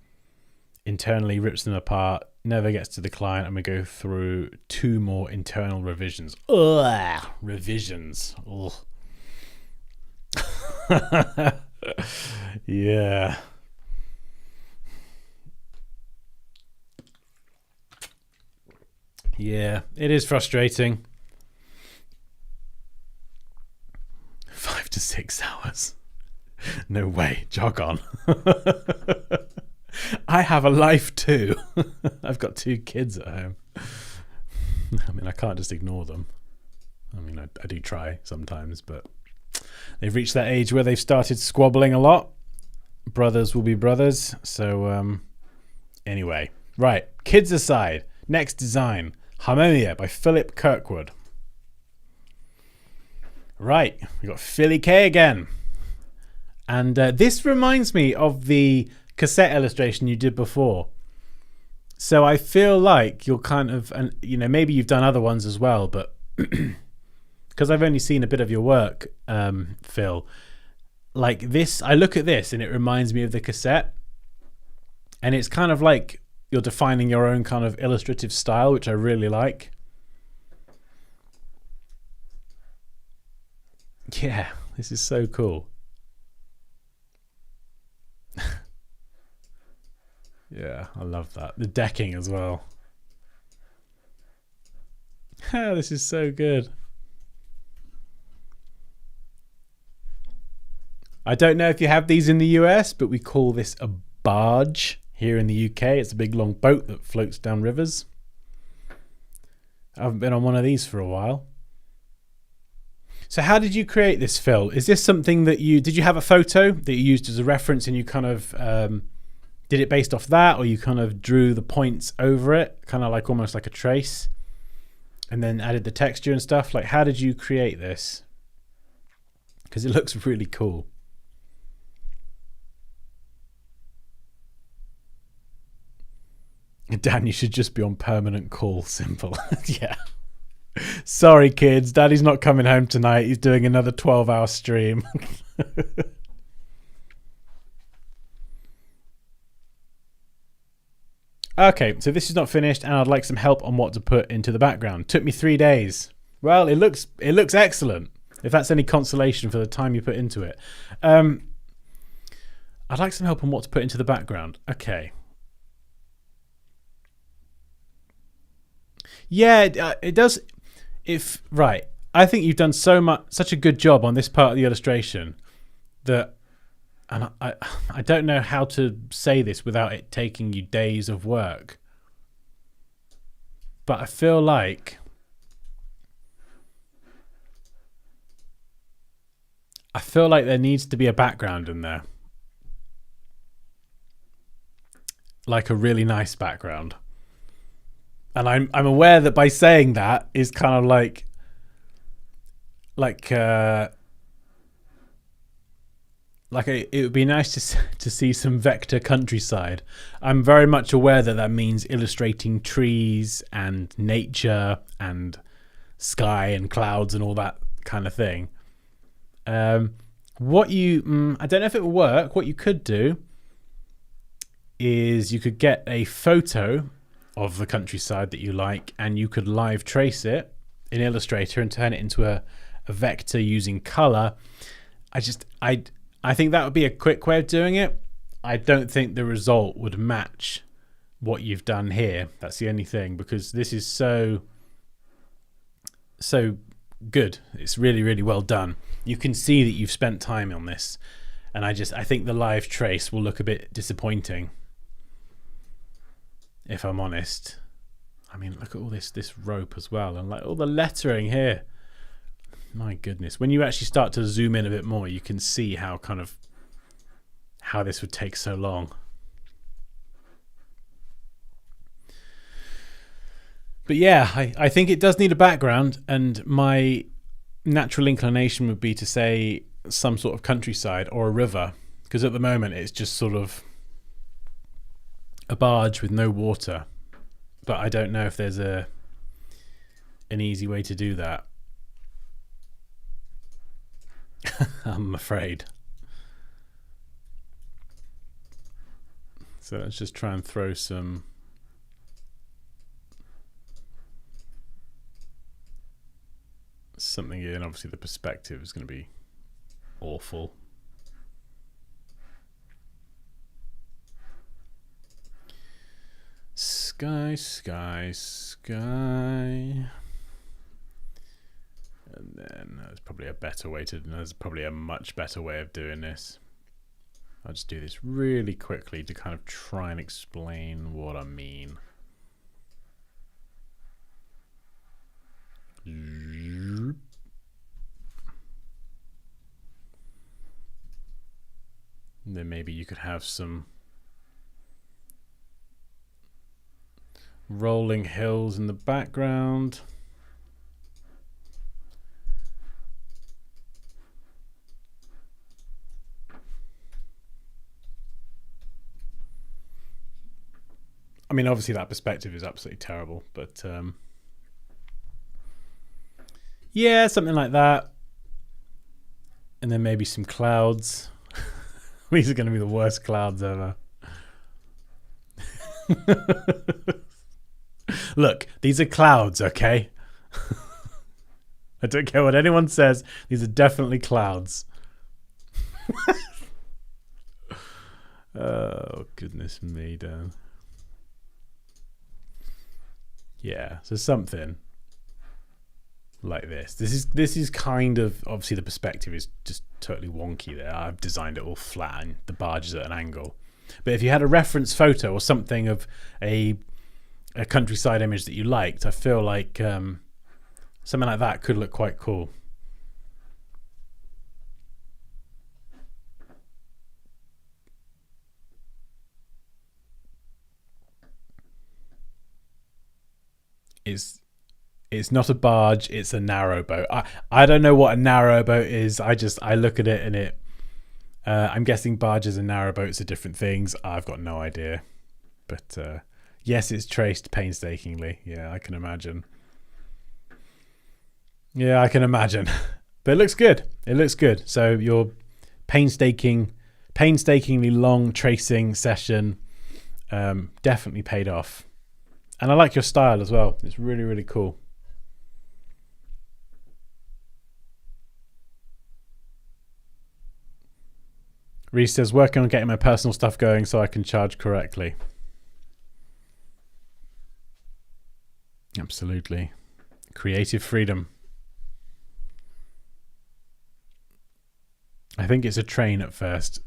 internally rips them apart, never gets to the client, and we go through 2 more internal revisions. Ugh, revisions. Ugh. Yeah. Yeah, it is frustrating. 5 to 6 hours. No way. Jog on. I have a life too. I've got 2 kids at home. I mean, I can't just ignore them. I mean, I do try sometimes, but they've reached that age where they've started squabbling a lot. Brothers will be brothers. So anyway, right. Kids aside. Next design. Harmonia by Philip Kirkwood. Right. We got Philly K again. And this reminds me of the cassette illustration you did before. So I feel like you're kind of, and maybe you've done other ones as well, but because I've only seen a bit of your work, Phil, like this, I look at this and it reminds me of the cassette, and it's kind of like you're defining your own kind of illustrative style, which I really like. Yeah, this is so cool. Yeah, I love that. The decking as well. This is so good. I don't know if you have these in the US, but we call this a barge here in the UK. It's a big long boat that floats down rivers. I haven't been on one of these for a while. So how did you create this, Phil? Is this something that did you have a photo that you used as a reference and you kind of did it based off that, or you kind of drew the points over it, kind of like almost like a trace, and then added the texture and stuff? Like, how did you create this? Because it looks really cool. Dan, you should just be on permanent call. Simple. Yeah. Sorry, kids. Daddy's not coming home tonight. He's doing another 12-hour stream. Okay, so this is not finished, and I'd like some help on what to put into the background. Took me 3 days. Well, it looks excellent, if that's any consolation for the time you put into it. I'd like some help on what to put into the background. Okay. Yeah, it does. Right, I think you've done such a good job on this part of the illustration that, and I don't know how to say this without it taking you days of work, but I feel like there needs to be a background in there, like a really nice background. And I'm aware that by saying that is kind of like it would be nice to see some vector countryside. I'm very much aware that means illustrating trees and nature and sky and clouds and all that kind of thing. I don't know if it will work. What you could do is you could get a photo of the countryside that you like, and you could live trace it in Illustrator and turn it into a vector using color. I think that would be a quick way of doing it. I don't think the result would match what you've done here. That's the only thing, because this is so good. It's really, really well done. You can see that you've spent time on this, and I think the live trace will look a bit disappointing, if I'm honest. I mean, look at all this rope as well, and like all the lettering here. My goodness, when you actually start to zoom in a bit more, you can see how this would take so long. But yeah, I think it does need a background, and my natural inclination would be to say some sort of countryside or a river, because at the moment it's just sort of a barge with no water. But I don't know if there's an easy way to do that. I'm afraid. So let's just try and throw something in. Obviously the perspective is going to be awful. Sky. And then there's probably a much better way of doing this. I'll just do this really quickly to kind of try and explain what I mean. And then maybe you could have some rolling hills in the background. I mean, obviously that perspective is absolutely terrible, but yeah, something like that. And then maybe some clouds. These are going to be the worst clouds ever. Look, these are clouds, okay? I don't care what anyone says. These are definitely clouds. Oh, goodness me, Dan. Yeah, so something like this. This is kind of, obviously the perspective is just totally wonky there. I've designed it all flat and the barge is at an angle. But if you had a reference photo or something of a countryside image that you liked, I feel like something like that could look quite cool. It's not a barge, it's a narrowboat. I don't know what a narrowboat is. I look at it and it I'm guessing barges and narrowboats are different things. I've got no idea. But yes, it's traced painstakingly. Yeah, I can imagine. Yeah, I can imagine. But it looks good. It looks good. So your painstakingly long tracing session definitely paid off. And I like your style as well. It's really, really cool. Reese says, working on getting my personal stuff going so I can charge correctly. Absolutely. Creative freedom. I think it's a train at first.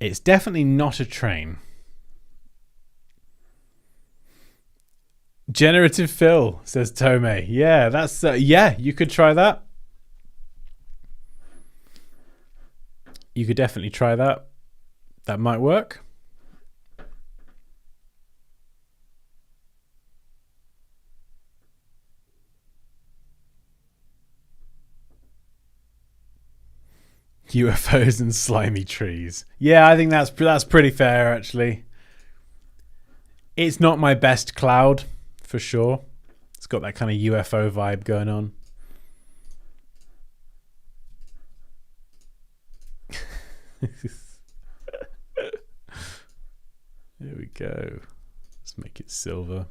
It's definitely not a train. Generative fill, says Tome. Yeah, that's yeah, you could try that. You could definitely try that. That might work. UFOs and slimy trees. Yeah, I think that's pretty fair, actually. It's not my best cloud, for sure. It's got that kind of UFO vibe going on. There we go. Let's make it silver.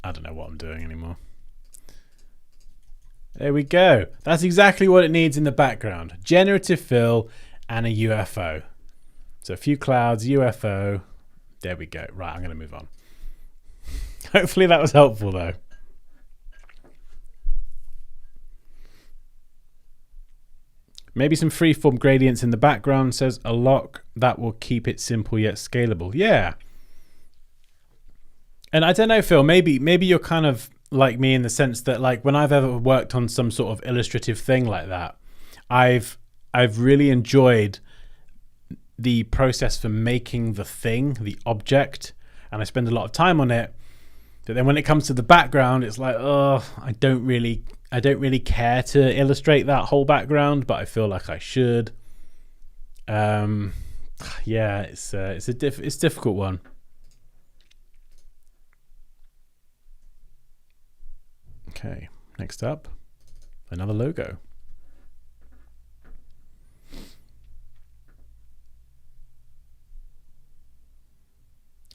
I don't know what I'm doing anymore. There we go. That's exactly what it needs in the background. Generative fill and a UFO. So a few clouds, UFO. There we go. Right, I'm going to move on. Hopefully that was helpful though. Maybe some freeform gradients in the background, says a lock. That will keep it simple yet scalable. Yeah. And I don't know, Phil, maybe you're kind of like me in the sense that, like, when I've ever worked on some sort of illustrative thing like that, I've really enjoyed the process for making the thing, the object, and I spend a lot of time on it. But then when it comes to the background, it's like, oh, I don't really care to illustrate that whole background, but I feel like I should. Yeah, it's a difficult one. Okay, next up, another logo.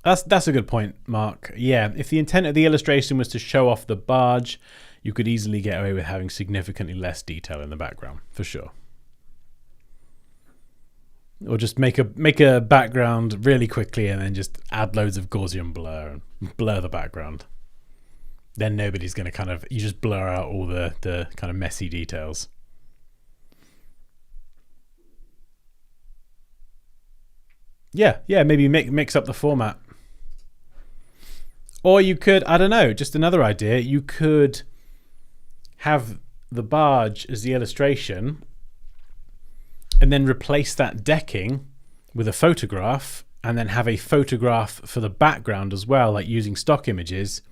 That's a good point, Mark. Yeah, if the intent of the illustration was to show off the barge, you could easily get away with having significantly less detail in the background, for sure. Or just make a background really quickly and then just add loads of Gaussian blur and blur the background. Then nobody's going to you just blur out all the kind of messy details. Yeah, maybe mix up the format. Or you could, I don't know, just another idea, you could have the barge as the illustration and then replace that decking with a photograph and then have a photograph for the background as well, like using stock images.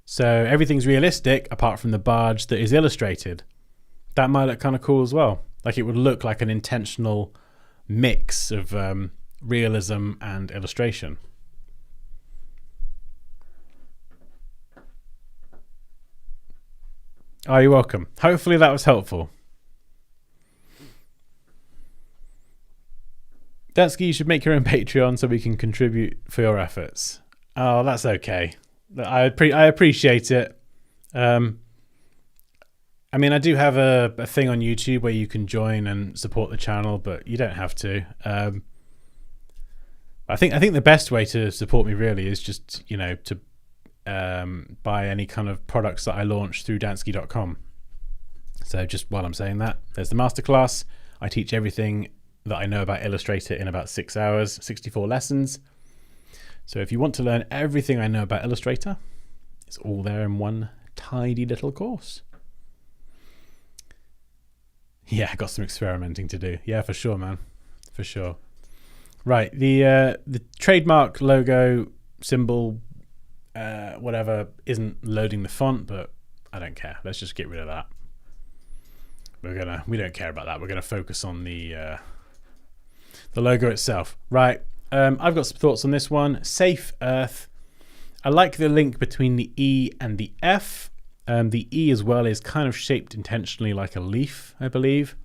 So everything's realistic apart from the barge that is illustrated. That might look kind of cool as well. Like it would look like an intentional mix of realism and illustration. Oh, you're welcome. Hopefully that was helpful. Dansky, you should make your own Patreon so we can contribute for your efforts. Oh, that's okay. I appreciate it. I mean, I do have a thing on YouTube where you can join and support the channel, but you don't have to. I think the best way to support me really is just, to buy any kind of products that I launch through Dansky.com. So just while I'm saying that, there's the masterclass. I teach everything that I know about Illustrator in about 6 hours, 64 lessons. So if you want to learn everything I know about Illustrator, it's all there in one tiny little course. Yeah, I got some experimenting to do. Yeah, for sure, man. For sure. Right, the trademark logo symbol, whatever, isn't loading the font, but I don't care. Let's just get rid of that. We don't care about that. We're gonna focus on the logo itself. Right. I've got some thoughts on this one. Safe Earth. I like the link between the E and the F. The E as well is kind of shaped intentionally like a leaf, I believe,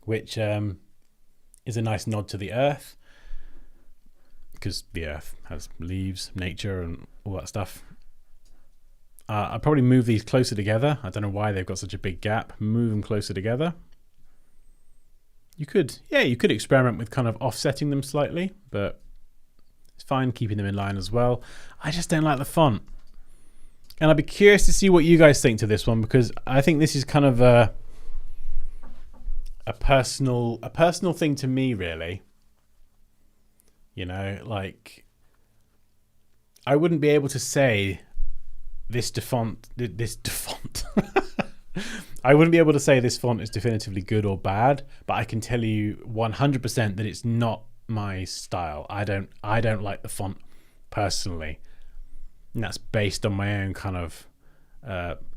which is a nice nod to the Earth, because the Earth has leaves, nature, and all that stuff. I'll probably move these closer together. I don't know why they've got such a big gap. Move them closer together. You could experiment with kind of offsetting them slightly, but it's fine keeping them in line as well. I just don't like the font. And I'd be curious to see what you guys think to this one, because I think this is kind of a personal thing to me, really. Like, I wouldn't be able to say this font. I wouldn't be able to say this font is definitively good or bad, but I can tell you 100% that it's not my style. I don't like the font personally, and that's based on my own kind of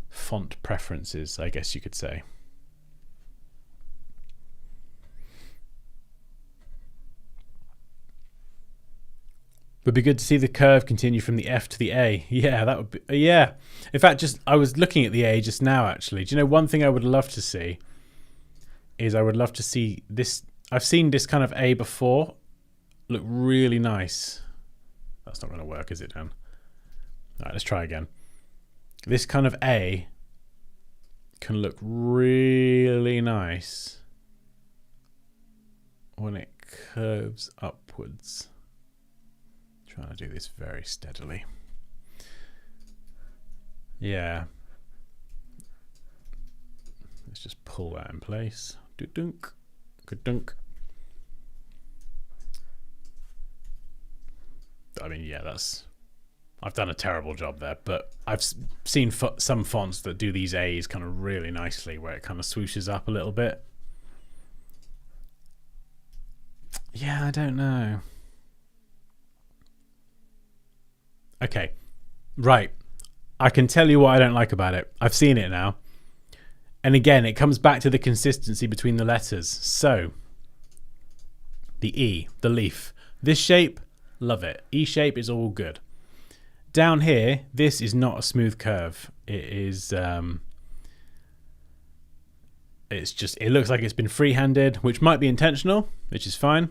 font preferences, I guess you could say. Would be good to see the curve continue from the F to the A. Yeah, that would be, yeah. In fact, I was looking at the A just now, actually. Do you know one thing I would love to see is I would love to see this. I've seen this kind of A before look really nice. That's not going to work, is it, Dan? All right, let's try again. This kind of A can look really nice when it curves upwards. Trying to do this very steadily. Yeah. Let's just pull that in place. Dunk, good dunk. I mean, yeah, I've done a terrible job there, but I've seen some fonts that do these A's kind of really nicely, where it kind of swooshes up a little bit. Yeah, I don't know. Okay, right. I can tell you what I don't like about it. I've seen it now. And again, it comes back to the consistency between the letters. So, the E, the leaf. This shape, love it. E shape is all good. Down here, this is not a smooth curve. It is, it looks like it's been free-handed, which might be intentional, which is fine.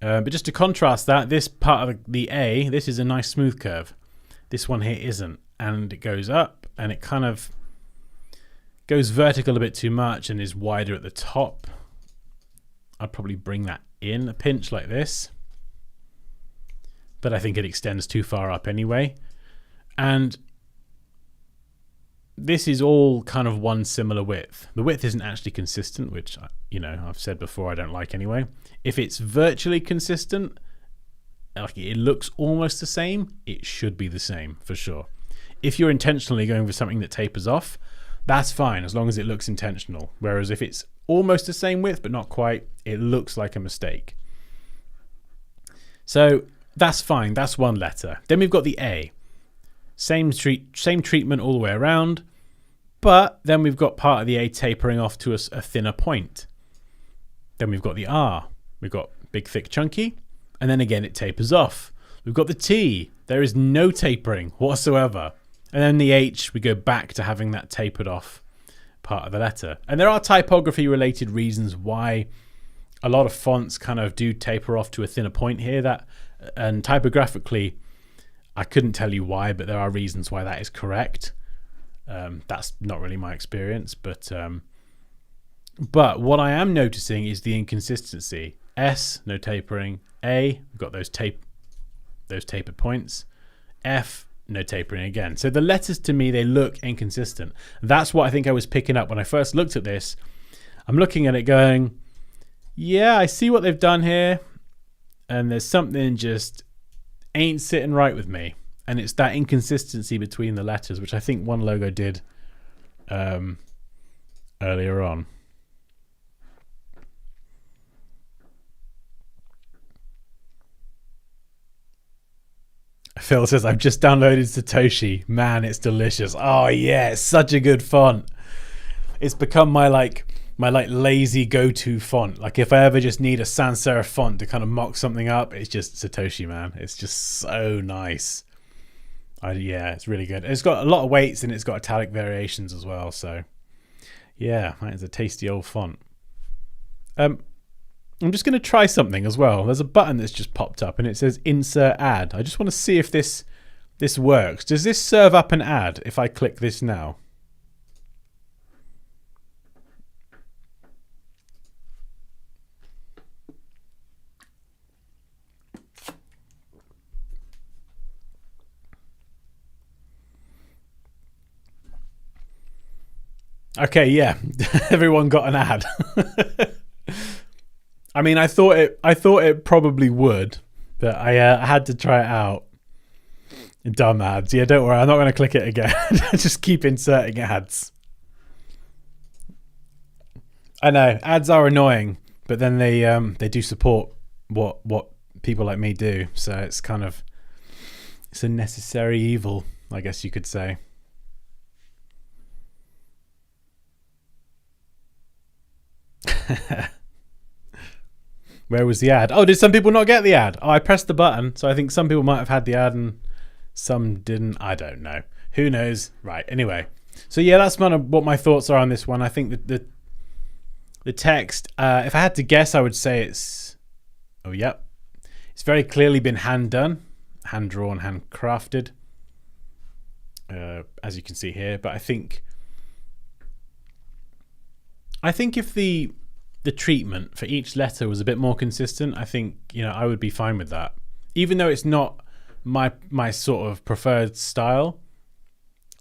But just to contrast that, this part of the A, this is a nice smooth curve. This one here isn't. And it goes up, and it kind of goes vertical a bit too much and is wider at the top. I'd probably bring that in a pinch like this. But I think it extends too far up anyway. And this is all kind of one similar width. The width isn't actually consistent, which, you know, I've said before I don't like anyway. If it's virtually consistent, like it looks almost the same, it should be the same for sure. If you're intentionally going for something that tapers off, that's fine as long as it looks intentional. Whereas if it's almost the same width but not quite, it looks like a mistake. So that's fine. That's one letter. Then we've got the A. Same treatment all the way around, but then we've got part of the A tapering off to a thinner point. Then we've got the R. We've got big, thick, chunky, and then again it tapers off. We've got the T. There is no tapering whatsoever. And then the H, we go back to having that tapered off part of the letter. And there are typography related reasons why a lot of fonts kind of do taper off to a thinner point here. And typographically, I couldn't tell you why, but there are reasons why that is correct. That's not really my experience, but what I am noticing is the inconsistency. S, no tapering. A, we've got those tapered points. F, no tapering again. So the letters to me, they look inconsistent. That's what I think I was picking up when I first looked at this. I'm looking at it going, yeah, I see what they've done here, and there's something just ain't sitting right with me. And it's that inconsistency between the letters, which I think one logo did earlier on. Phil says, I've just downloaded Satoshi. Man, it's delicious. Oh yeah, it's such a good font. It's become my lazy go-to font. Like if I ever just need a sans serif font to kind of mock something up, it's just Satoshi, man. It's just so nice. Yeah, it's really good. It's got a lot of weights and it's got italic variations as well. So yeah, that is a tasty old font. I'm just going to try something as well. There's a button that's just popped up and it says insert ad. I just want to see if this works. Does this serve up an ad if I click this now? Okay, yeah. Everyone got an ad. I mean, I thought it probably would, but I had to try it out. Dumb ads. Yeah, don't worry. I'm not going to click it again. Just keep inserting ads. I know ads are annoying, but then they do support what people like me do. So it's a necessary evil, I guess you could say. Where was the ad? Oh, did some people not get the ad? Oh, I pressed the button, so I think some people might have had the ad and some didn't. I don't know. Who knows? Right. Anyway, so yeah, that's kind of what my thoughts are on this one. I think that the text, if I had to guess, I would say it's very clearly been hand done, hand drawn, hand crafted, as you can see here. But I think if the treatment for each letter was a bit more consistent, I think, I would be fine with that. Even though it's not my sort of preferred style,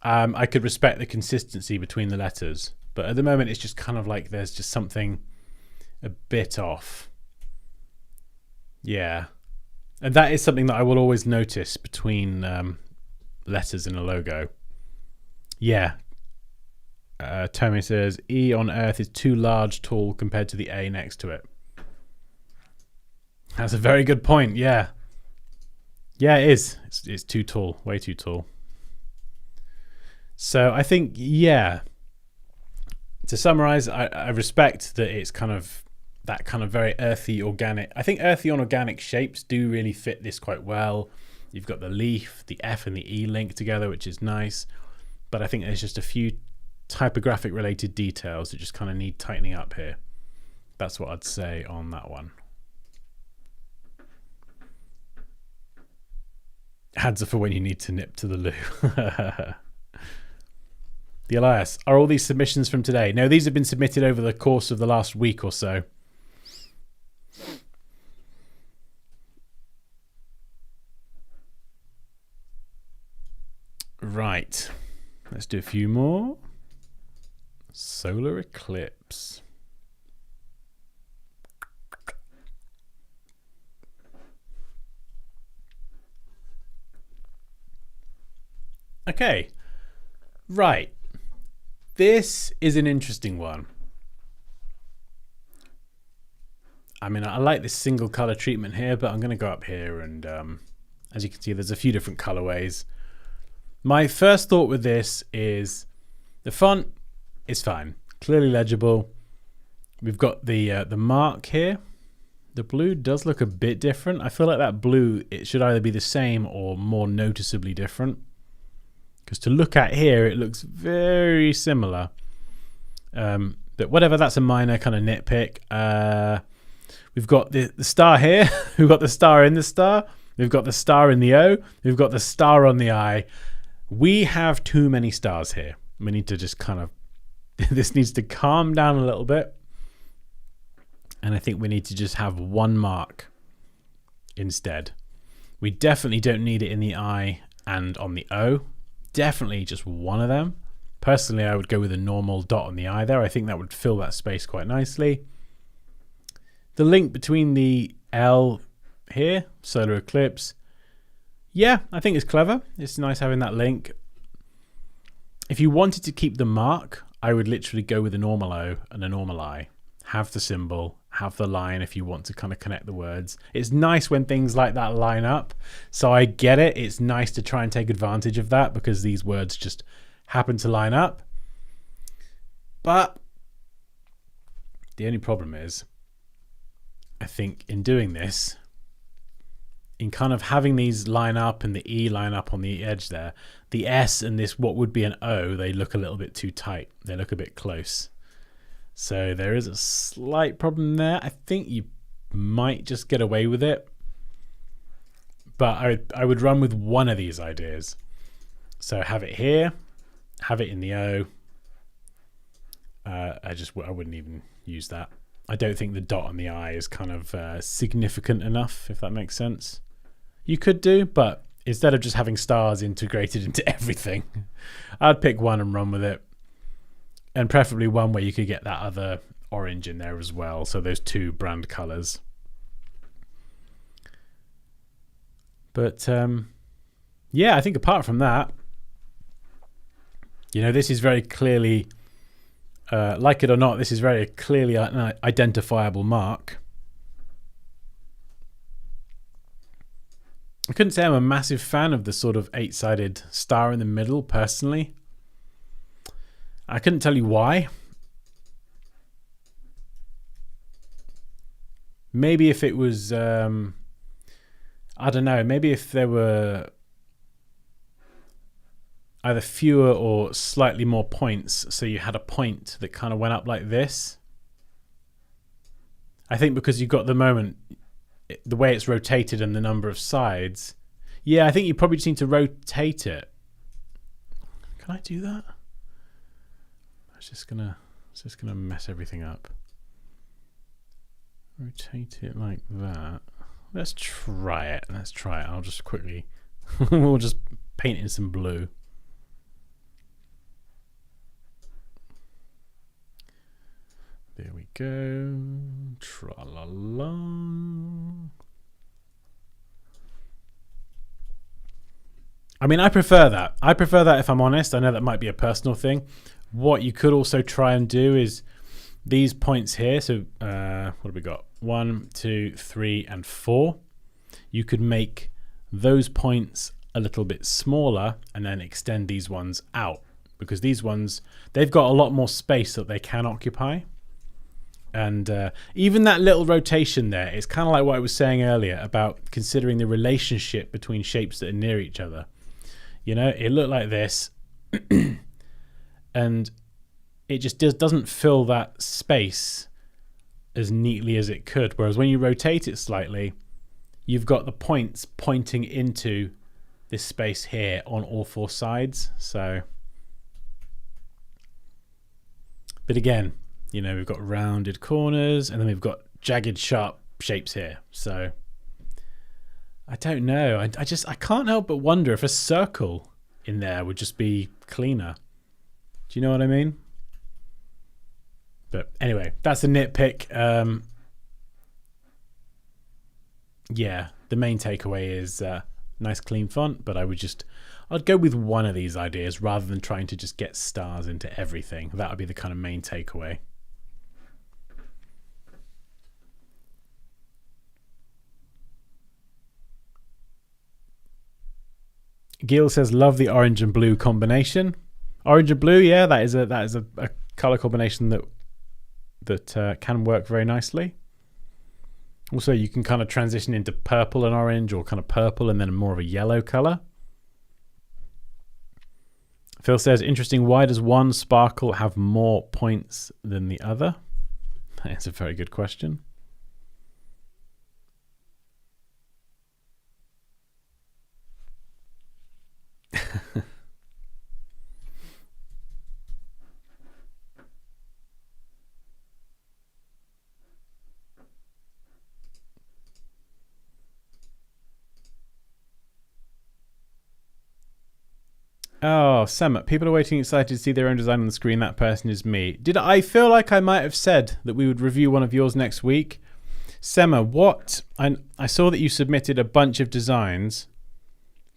I could respect the consistency between the letters. But at the moment, it's just kind of like there's just something a bit off. Yeah. And that is something that I will always notice between letters in a logo. Yeah. Tommy says, E on Earth is too large, tall compared to the A next to it. That's a very good point. Yeah. Yeah, it is. It's too tall. Way too tall. So I think, yeah. To summarize, I respect that it's kind of that kind of very earthy, organic. I think earthy and organic shapes do really fit this quite well. You've got the leaf, the F and the E linked together, which is nice. But I think there's just a few typographic related details that just kind of need tightening up here. That's what I'd say on that one. Ads are for when you need to nip to the loo. The Elias, are all these submissions from today? No, these have been submitted over the course of the last week or so. Right. Let's do a few more. Solar eclipse. Okay. Right. This is an interesting one. I mean, I like this single color treatment here, but I'm going to go up here and as you can see, there's a few different colorways. My first thought with this is the font is fine, clearly legible. We've got the mark here. The blue does look a bit different. I feel like that blue, it should either be the same or more noticeably different. Because to look at here, it looks very similar. But whatever, that's a minor kind of nitpick. We've got the star here. We've got the star in the star. We've got the star in the O. We've got the star on the I. We have too many stars here. We need to just kind of... this needs to calm down a little bit. And I think we need to just have one mark instead. We definitely don't need it in the I and on the O. Definitely just one of them. Personally, I would go with a normal dot on the I there. I think that would fill that space quite nicely. The link between the L here, solar eclipse. Yeah, I think it's clever. It's nice having that link. If you wanted to keep the mark, I would literally go with a normal O and a normal I. Have the symbol, have the line if you want to kind of connect the words. It's nice when things like that line up. So I get it. It's nice to try and take advantage of that because these words just happen to line up. But the only problem is, I think in doing this, in kind of having these line up and the E line up on the edge there, the S and this what would be an O, they look a little bit too tight. They look a bit close. So there is a slight problem there. I think you might just get away with it. But I would run with one of these ideas. So have it here, have it in the O. I wouldn't even use that. I don't think the dot on the I is kind of significant enough, if that makes sense. You could do, but instead of just having stars integrated into everything, I'd pick one and run with it. And preferably one where you could get that other orange in there as well. So those two brand colors. But yeah, I think apart from that, you know, this is very clearly, like it or not, this is very clearly an identifiable mark. I couldn't say I'm a massive fan of the sort of 8-sided star in the middle, personally. I couldn't tell you why. Maybe if it was, I don't know, maybe if there were either fewer or slightly more points, so you had a point that kind of went up like this. I think because you've got the moment, the way it's rotated and the number of sides. Yeah, I think you probably just need to rotate it. Can I do that? It's just gonna mess everything up. Rotate it like that. Let's try it. I'll just quickly we'll just paint in some blue. go. Tra-la-la. I mean, I prefer that. I prefer that if I'm honest. I know that might be a personal thing. What you could also try and do is these points here. So what have we got? 1, 2, 3, and 4. You could make those points a little bit smaller and then extend these ones out, because these ones, they've got a lot more space that they can occupy. And even that little rotation there, it's kind of like what I was saying earlier about considering the relationship between shapes that are near each other. You know, it looked like this and it just doesn't fill that space as neatly as it could. Whereas when you rotate it slightly, you've got the points pointing into this space here on all 4 sides. So, but again, you know, we've got rounded corners and then we've got jagged, sharp shapes here. So I don't know. I can't help but wonder if a circle in there would just be cleaner. Do you know what I mean? But anyway, that's a nitpick. Yeah, the main takeaway is nice clean font, but I'd go with one of these ideas rather than trying to just get stars into everything. That would be the kind of main takeaway. Gil says, love the orange and blue combination. Orange and blue, yeah, that is a color combination that can work very nicely. Also, you can kind of transition into purple and orange, or kind of purple and then more of a yellow color. Phil says, interesting, why does one sparkle have more points than the other? That's a very good question. Oh, Sam, people are waiting excited to see their own design on the screen. That person is me. Did I feel like I might have said that we would review one of yours next week? Sema, what? I saw that you submitted a bunch of designs,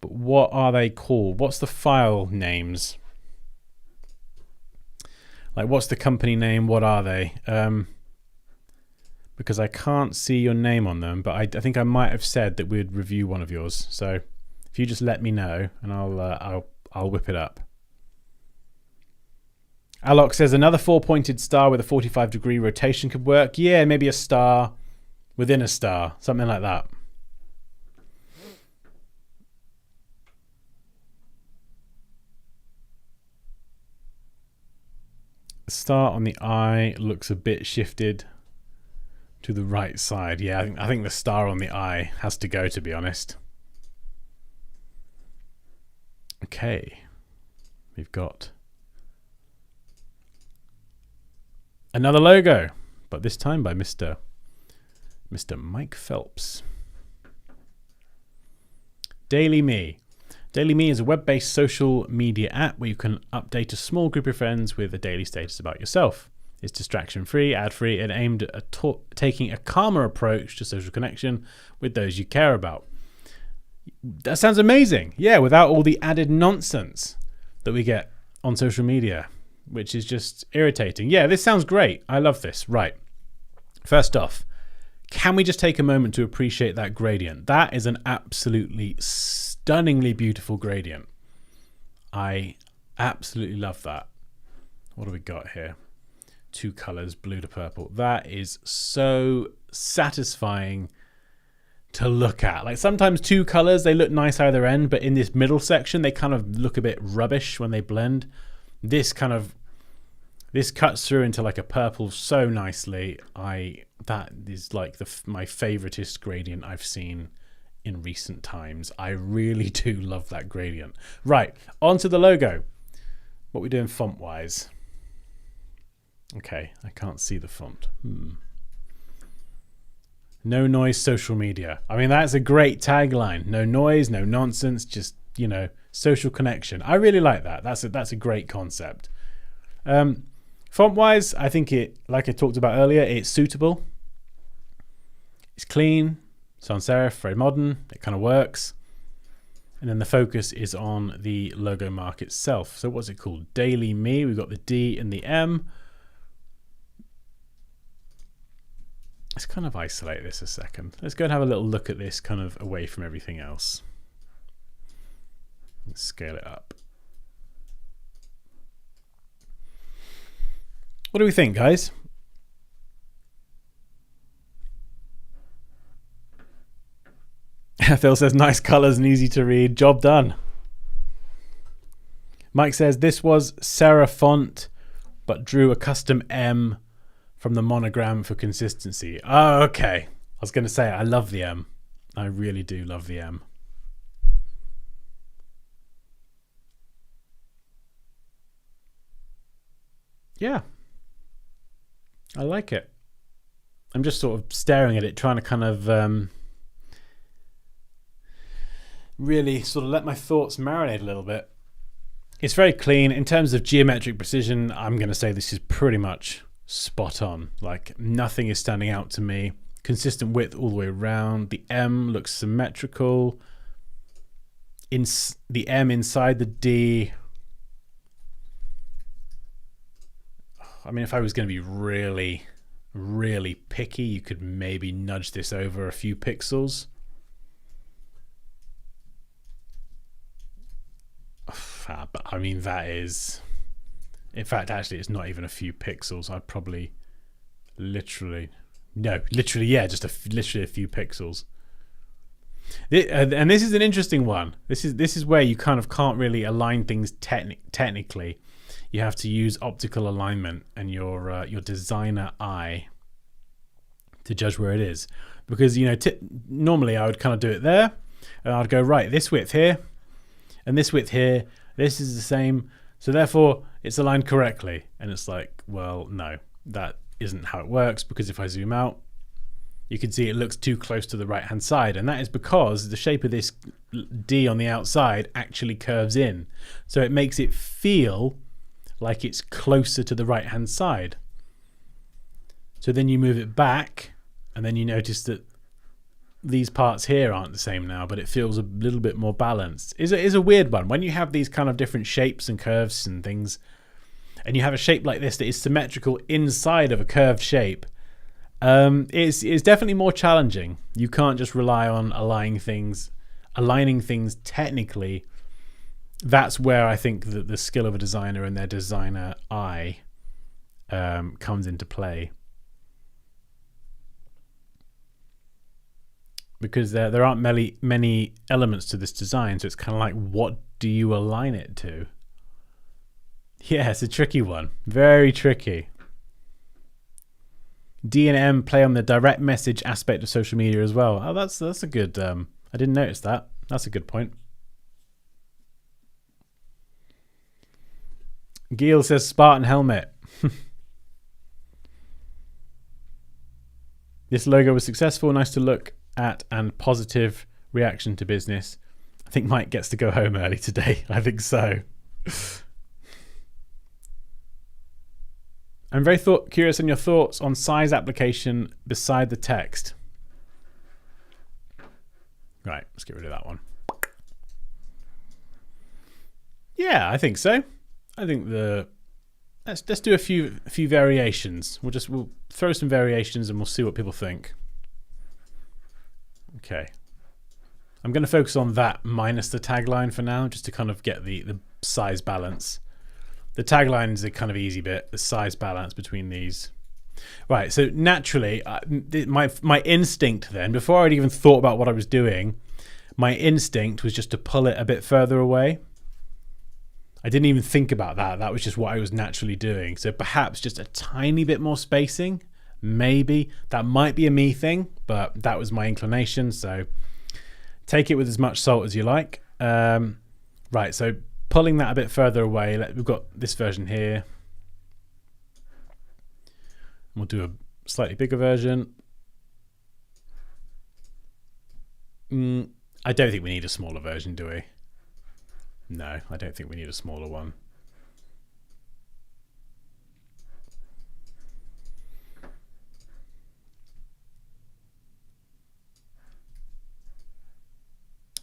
but what are they called? What's the file names? Like, what's the company name? What are they? Because I can't see your name on them, but I think I might have said that we'd review one of yours. So if you just let me know, and I'll whip it up. Alok says another 4-pointed star with a 45-degree rotation could work. Yeah, maybe a star within a star, something like that. The star on the eye looks a bit shifted to the right side. Yeah, I think the star on the eye has to go, to be honest. Okay, we've got another logo, but this time by Mr. Mike Phelps. Daily Me. Daily Me is a web-based social media app where you can update a small group of friends with a daily status about yourself. It's distraction-free, ad-free, and aimed at taking a calmer approach to social connection with those you care about. That sounds amazing. Yeah, without all the added nonsense that we get on social media, which is just irritating. Yeah, this sounds great. I love this. Right. First off, can we just take a moment to appreciate that gradient? That is an absolutely stunningly beautiful gradient. I absolutely love that. What do we got here? 2 colors, blue to purple. That is so satisfying to look at. Like, sometimes 2 colors, they look nice either end, but in this middle section they kind of look a bit rubbish when they blend. This cuts through into like a purple so nicely. That is like my favoritist gradient I've seen in recent times. I really do love that gradient. Right, onto the logo. What are we doing font wise? Okay, I can't see the font. No noise social media. I mean, that's a great tagline. No noise, no nonsense, just, you know, social connection. I really like that. That's a great concept. Font wise, I think it, like I talked about earlier, it's suitable. It's clean, sans serif, very modern, it kind of works. And then the focus is on the logo mark itself. So what's it called? Daily Me. We've got the D and the M. Let's kind of isolate this a second. Let's go and have a little look at this kind of away from everything else. Let's scale it up. What do we think, guys? Phil says, nice colors and easy to read. Job done. Mike says, this was serif font, but drew a custom M from the monogram for consistency. Oh, okay. I was going to say, I love the M. I really do love the M. Yeah. I like it. I'm just sort of staring at it, trying to kind of really sort of let my thoughts marinate a little bit. It's very clean. In terms of geometric precision, I'm going to say this is pretty much spot on. Like, nothing is standing out to me. Consistent width all the way around. The M looks symmetrical. The M inside the D. I mean, if I was going to be really, really picky, you could maybe nudge this over a few pixels. But I mean, that is, in fact, actually, it's not even a few pixels. I'd probably literally, yeah, just literally a few pixels. And this is an interesting one. This is where you kind of can't really align things technically. You have to use optical alignment and your designer eye to judge where it is, because normally I would kind of do it there, and I'd go, right, this width here and this width here, this is the same, so therefore it's aligned correctly. And it's like, well, no, that isn't how it works, because if I zoom out, you can see it looks too close to the right hand side, and that is because the shape of this D on the outside actually curves in, so it makes it feel like it's closer to the right hand side. So then you move it back, and then you notice that these parts here aren't the same now, but it feels a little bit more balanced. Is a weird one when you have these kind of different shapes and curves and things, and you have a shape like this that is symmetrical inside of a curved shape. It's definitely more challenging. You can't just rely on aligning things technically. That's where I think that the skill of a designer and their designer eye comes into play. Because there aren't many elements to this design, so it's kind of like, what do you align it to? Yeah, it's a tricky one. Very tricky. D and M play on the direct message aspect of social media as well. Oh, that's a good... I didn't notice that. That's a good point. Gil says Spartan helmet. This logo was successful, nice to look at, and positive reaction to business. I think Mike gets to go home early today. I think so. I'm very curious on your thoughts on size application beside the text. Right, let's get rid of that one. Yeah, I think so. I think let's do a few variations. We'll throw some variations and we'll see what people think. Okay. I'm going to focus on that minus the tagline for now, just to kind of get the size balance. The tagline is a kind of easy bit, the size balance between these. Right, so naturally, my instinct then, before I'd even thought about what I was doing, my instinct was just to pull it a bit further away. I didn't even think about that. That was just what I was naturally doing. So perhaps just a tiny bit more spacing, maybe. That might be a me thing, but that was my inclination. So take it with as much salt as you like. Right, so pulling that a bit further away, we've got this version here. We'll do a slightly bigger version. I don't think we need a smaller version, do we? No, I don't think we need a smaller one.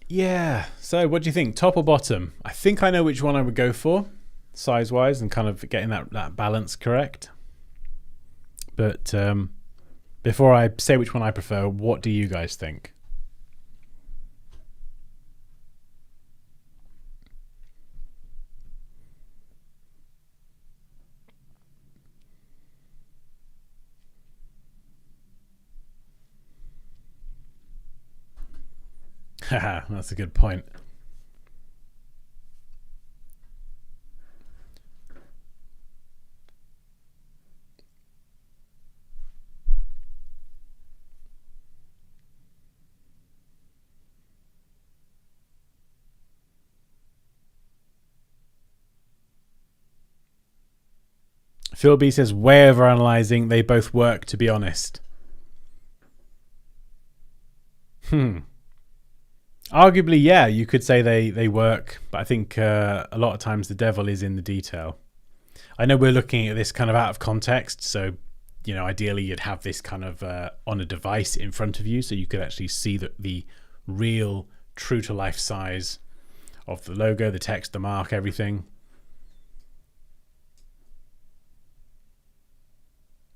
Yeah. So what do you think? Top or bottom? I think I know which one I would go for, size-wise, and kind of getting that balance correct. But before I say which one I prefer, what do you guys think? Haha, that's a good point. Phil B says, way over analyzing. They both work, to be honest. Arguably, yeah, you could say they work, but I think a lot of times the devil is in the detail. I know we're looking at this kind of out of context, so ideally you'd have this kind of on a device in front of you, so you could actually see the real, true to life size of the logo, the text, the mark, everything.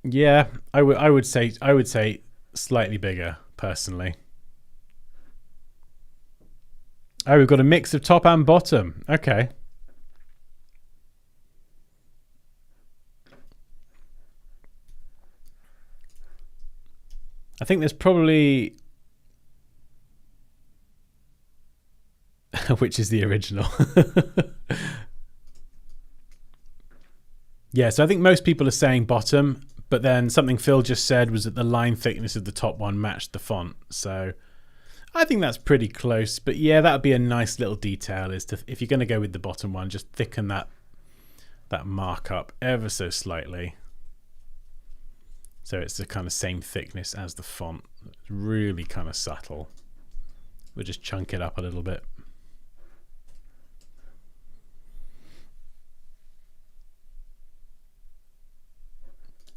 Yeah, I would say slightly bigger personally. Oh, we've got a mix of top and bottom. Okay. I think there's probably which is the original. Yeah, so I think most people are saying bottom, but then something Phil just said was that the line thickness of the top one matched the font. So I think that's pretty close. But yeah, that would be a nice little detail, is to, if you're going to go with the bottom one, just thicken that markup ever so slightly. So it's the kind of same thickness as the font. It's really kind of subtle. We'll just chunk it up a little bit.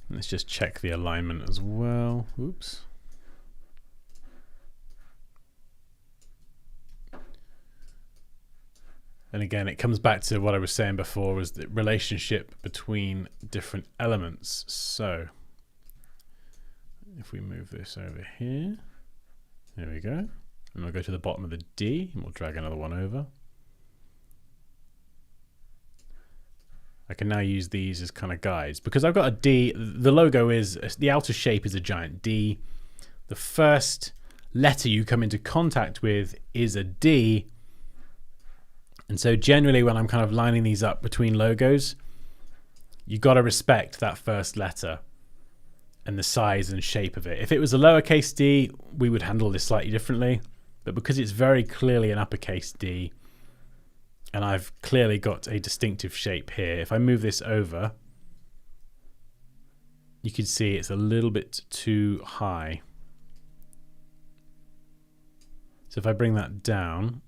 Let's just check the alignment as well. Oops. And again, it comes back to what I was saying before, was the relationship between different elements. So if we move this over here, there we go. And we'll go to the bottom of the D, and we'll drag another one over. I can now use these as kind of guides because I've got a D. The logo is, the outer shape is a giant D. The first letter you come into contact with is a D. And so generally when I'm kind of lining these up between logos, you got to respect that first letter and the size and shape of it. If it was a lowercase d, we would handle this slightly differently. But because it's very clearly an uppercase D, and I've clearly got a distinctive shape here, if I move this over, you can see it's a little bit too high. So if I bring that down,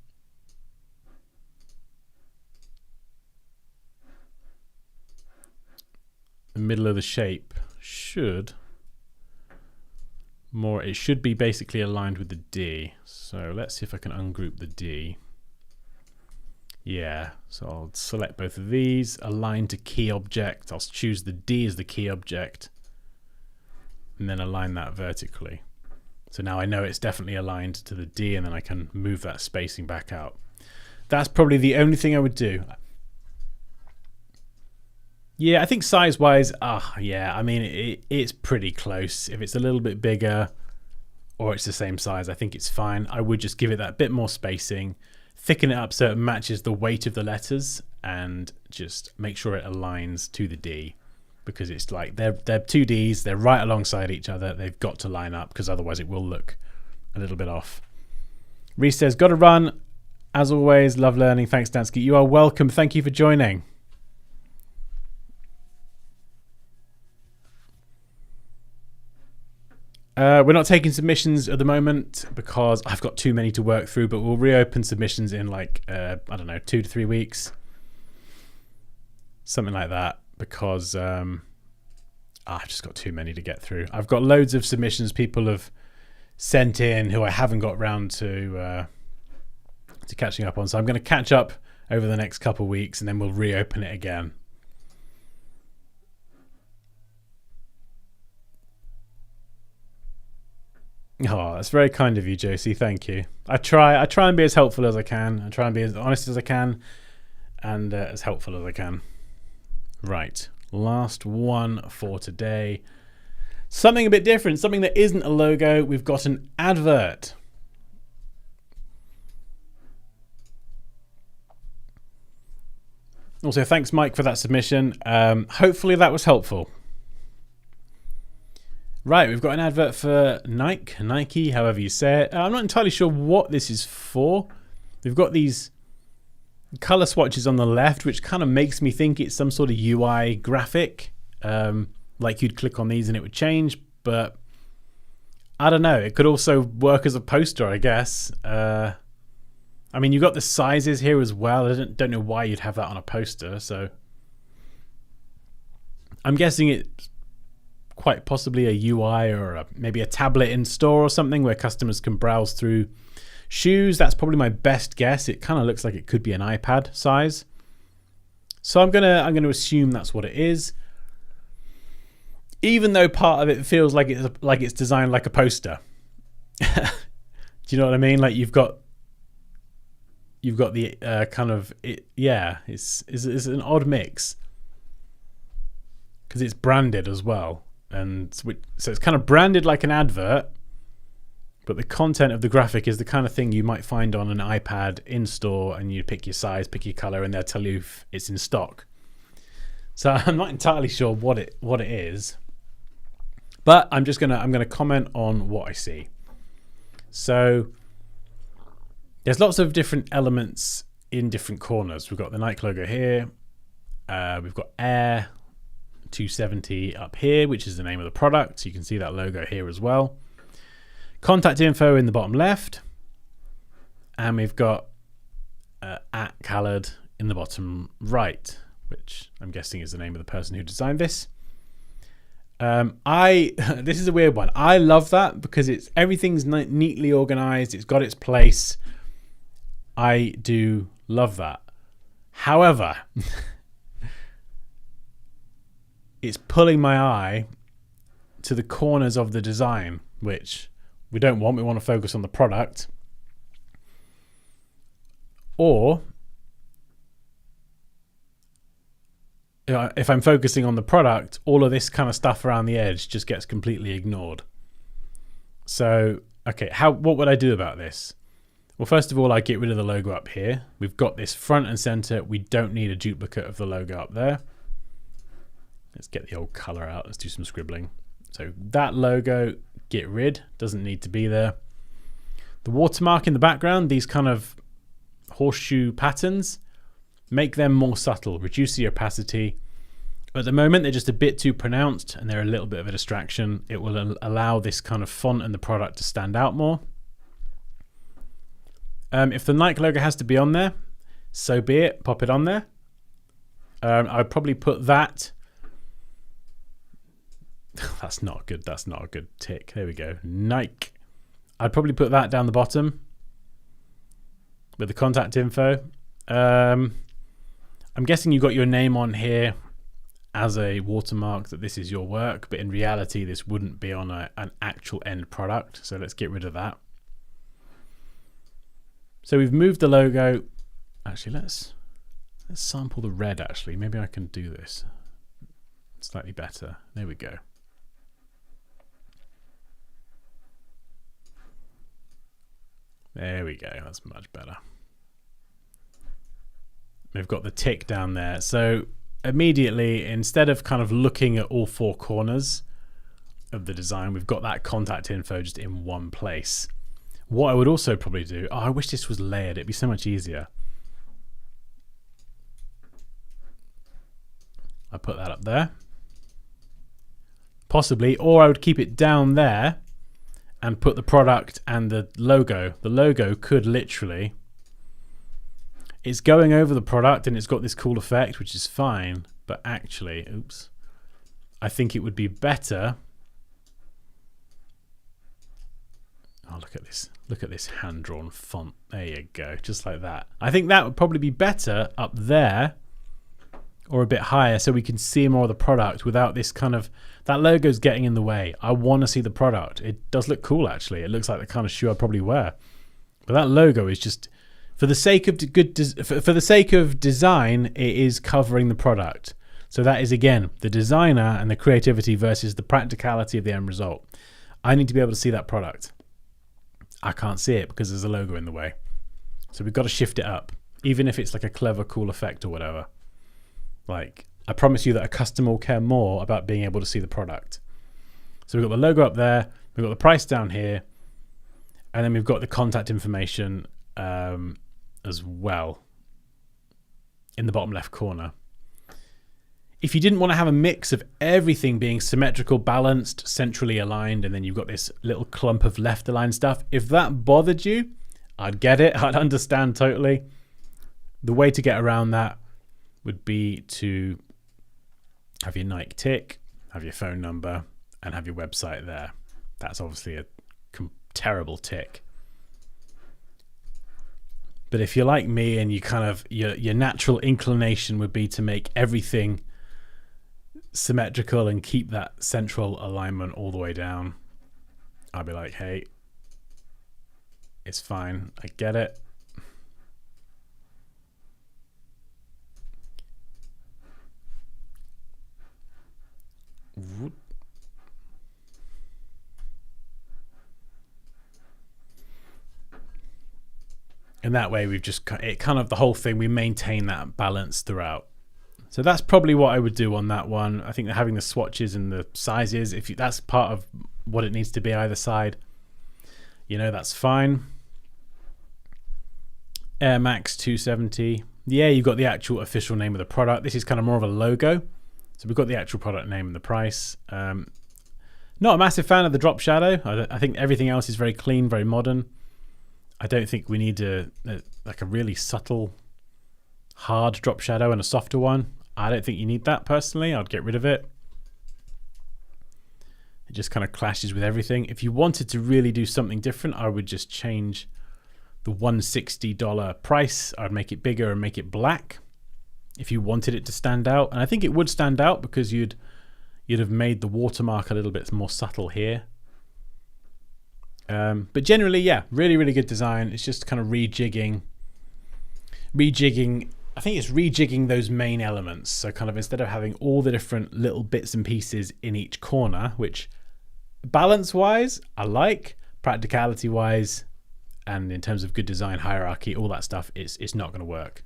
the middle of the shape should it should be basically aligned with the D. So let's see if I can ungroup the D. Yeah, so I'll select both of these, align to key object. I'll choose the D as the key object and then align that vertically. So now I know it's definitely aligned to the D, and then I can move that spacing back out. That's probably the only thing I would do. Yeah, I think size-wise, yeah, I mean, it's pretty close. If it's a little bit bigger or it's the same size, I think it's fine. I would just give it that bit more spacing, thicken it up so it matches the weight of the letters, and just make sure it aligns to the D, because it's like they're two Ds, they're right alongside each other. They've got to line up because otherwise it will look a little bit off. Reese says, got to run. As always, love learning. Thanks, Dansky. You are welcome. Thank you for joining. We're not taking submissions at the moment because I've got too many to work through, but we'll reopen submissions in like, I don't know, 2 to 3 weeks. Something like that, because I've just got too many to get through. I've got loads of submissions people have sent in who I haven't got round to to catching up on. So I'm going to catch up over the next couple of weeks, and then we'll reopen it again. Oh, that's very kind of you, Josie. Thank you. I try and be as helpful as I can. I try and be as honest as I can, and as helpful as I can. Right, last one for today. Something a bit different, something that isn't a logo. We've got an advert. Also, thanks, Mike, for that submission. Hopefully that was helpful. Right, we've got an advert for Nike, however you say it. I'm not entirely sure what this is for. We've got these color swatches on the left, which kind of makes me think it's some sort of UI graphic. Like you'd click on these and it would change, but I don't know. It could also work as a poster, I guess. I mean, you've got the sizes here as well. I don't know why you'd have that on a poster, so I'm guessing it's quite possibly a UI or maybe a tablet in store or something where customers can browse through shoes. That's probably my best guess. It kind of looks like it could be an iPad size. So I'm gonna assume that's what it is. Even though part of it feels like it's designed like a poster. Do you know what I mean? Like you've got the kind of it. Yeah, it's an odd mix because it's branded as well. And so it's kind of branded like an advert, but the content of the graphic is the kind of thing you might find on an iPad in store, and you pick your size, pick your color, and they'll tell you if it's in stock. So I'm not entirely sure what it is, but I'm gonna comment on what I see. So there's lots of different elements in different corners. We've got the Nike logo here. We've got Air 270 up here, which is the name of the product. So you can see that logo here as well. Contact info in the bottom left. And we've got at Khaled in the bottom right, which I'm guessing is the name of the person who designed this. This is a weird one. I love that because everything's neatly organized. It's got its place. I do love that. However, it's pulling my eye to the corners of the design, which we don't want. We want to focus on the product. Or if I'm focusing on the product, all of this kind of stuff around the edge just gets completely ignored. So, okay, what would I do about this? Well, first of all, I get rid of the logo up here. We've got this front and center. We don't need a duplicate of the logo up there. Let's get the old color out. Let's do some scribbling. So that logo, get rid. Doesn't need to be there. The watermark in the background, these kind of horseshoe patterns, make them more subtle. Reduce the opacity. At the moment, they're just a bit too pronounced and they're a little bit of a distraction. It will allow this kind of font and the product to stand out more. If the Nike logo has to be on there, so be it. Pop it on there. I'd probably put that. That's not good. That's not a good tick. There we go. Nike. I'd probably put that down the bottom with the contact info. I'm guessing you got your name on here as a watermark that this is your work, but in reality, this wouldn't be on an actual end product. So let's get rid of that. So we've moved the logo. Actually, let's sample the red. Actually, maybe I can do this slightly better. There we go. There we go. That's much better. We've got the tick down there. So immediately, instead of kind of looking at all four corners of the design, we've got that contact info just in one place. What I would also probably do, I wish this was layered. It'd be so much easier. I put that up there. Possibly, or I would keep it down there and put the product and the logo. The logo could literally, it's going over the product and it's got this cool effect, which is fine, but actually, oops, I think it would be better. Oh, look at this. Look at this hand-drawn font. There you go. Just like that. I think that would probably be better up there or a bit higher so we can see more of the product without this kind of... That logo's getting in the way. I want to see the product. It does look cool, actually. It looks like the kind of shoe I'd probably wear. But that logo is just... For the sake of for the sake of design, it is covering the product. So that is, again, the designer and the creativity versus the practicality of the end result. I need to be able to see that product. I can't see it because there's a logo in the way. So we've got to shift it up, even if it's like a clever, cool effect or whatever. Like, I promise you that a customer will care more about being able to see the product. So we've got the logo up there, we've got the price down here, and then we've got the contact information as well in the bottom left corner. If you didn't want to have a mix of everything being symmetrical, balanced, centrally aligned, and then you've got this little clump of left aligned stuff, if that bothered you, I'd get it. I'd understand totally. The way to get around that would be to have your Nike tick, have your phone number, and have your website there. That's obviously a terrible tick. But if you're like me and you kind of your natural inclination would be to make everything symmetrical and keep that central alignment all the way down, I'd be like, hey, it's fine, I get it. And that way we've just it kind of the whole thing, we maintain that balance throughout. So that's probably what I would do on that one. I think that having the swatches and the sizes, if that's part of what it needs to be either side, you know, that's fine. Air Max 270. Yeah, you've got the actual official name of the product. This is kind of more of a logo. So we've got the actual product name and the price. Not a massive fan of the drop shadow. I think everything else is very clean, very modern. I don't think we need like a really subtle, hard drop shadow and a softer one. I don't think you need that personally. I'd get rid of it. It just kind of clashes with everything. If you wanted to really do something different, I would just change the $160 price. I'd make it bigger and make it black if you wanted it to stand out. And I think it would stand out because you'd have made the watermark a little bit more subtle here. But generally, yeah, really, really good design. It's just kind of rejigging. I think it's rejigging those main elements. So kind of instead of having all the different little bits and pieces in each corner, which balance-wise, I like, practicality-wise, and in terms of good design, hierarchy, all that stuff, it's not going to work.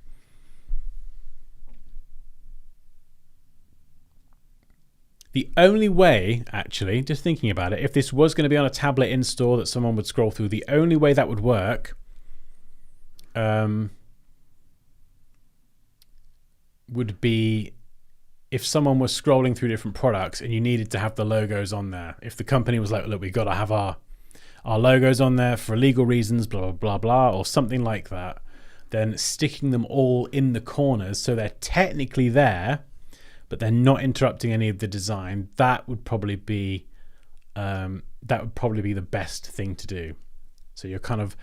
The only way, actually, just thinking about it, if this was going to be on a tablet in store that someone would scroll through, the only way that would work would be if someone was scrolling through different products and you needed to have the logos on there. If the company was like, look, we've got to have our logos on there for legal reasons, blah, blah, blah, blah, or something like that, then sticking them all in the corners so they're technically there, but they're not interrupting any of the design, that would probably be the best thing to do. So you're kind of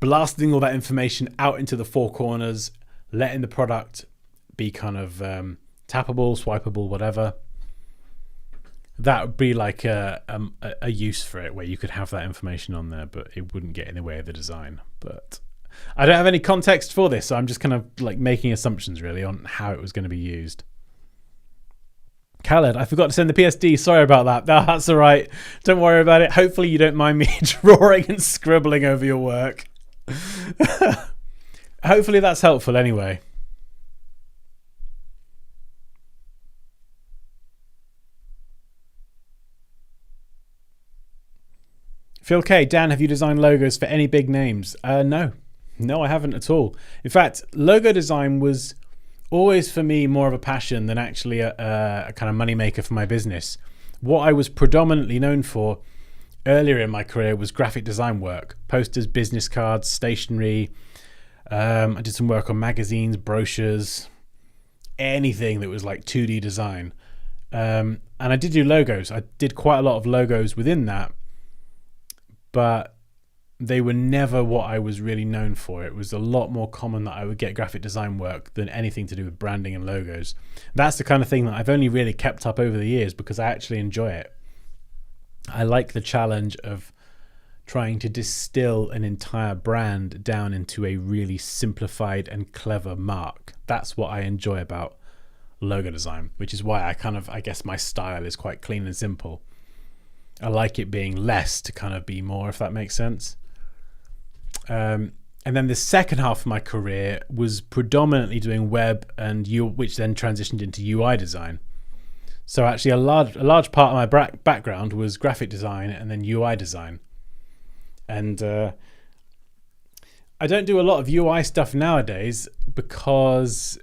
blasting all that information out into the four corners, letting the product be kind of tappable, swipeable, whatever. That would be like a use for it where you could have that information on there, but it wouldn't get in the way of the design. But I don't have any context for this, so I'm just kind of like making assumptions really on how it was going to be used. Khaled, I forgot to send the PSD. Sorry about that. No, that's all right. Don't worry about it. Hopefully you don't mind me drawing and scribbling over your work. Hopefully that's helpful anyway. Phil K, Dan, have you designed logos for any big names? No, I haven't at all. In fact, logo design was always for me more of a passion than actually a kind of moneymaker for my business. What I was predominantly known for earlier in my career was graphic design work, posters, business cards, stationery. I did some work on magazines, brochures, anything that was like 2D design. And I did do logos. I did quite a lot of logos within that. But they were never what I was really known for. It was a lot more common that I would get graphic design work than anything to do with branding and logos. That's the kind of thing that I've only really kept up over the years because I actually enjoy it. I like the challenge of trying to distill an entire brand down into a really simplified and clever mark. That's what I enjoy about logo design, which is why I guess my style is quite clean and simple. I like it being less to kind of be more, if that makes sense. And then the second half of my career was predominantly doing web and which then transitioned into UI design. So actually a large part of my background was graphic design and then UI design. And I don't do a lot of UI stuff nowadays because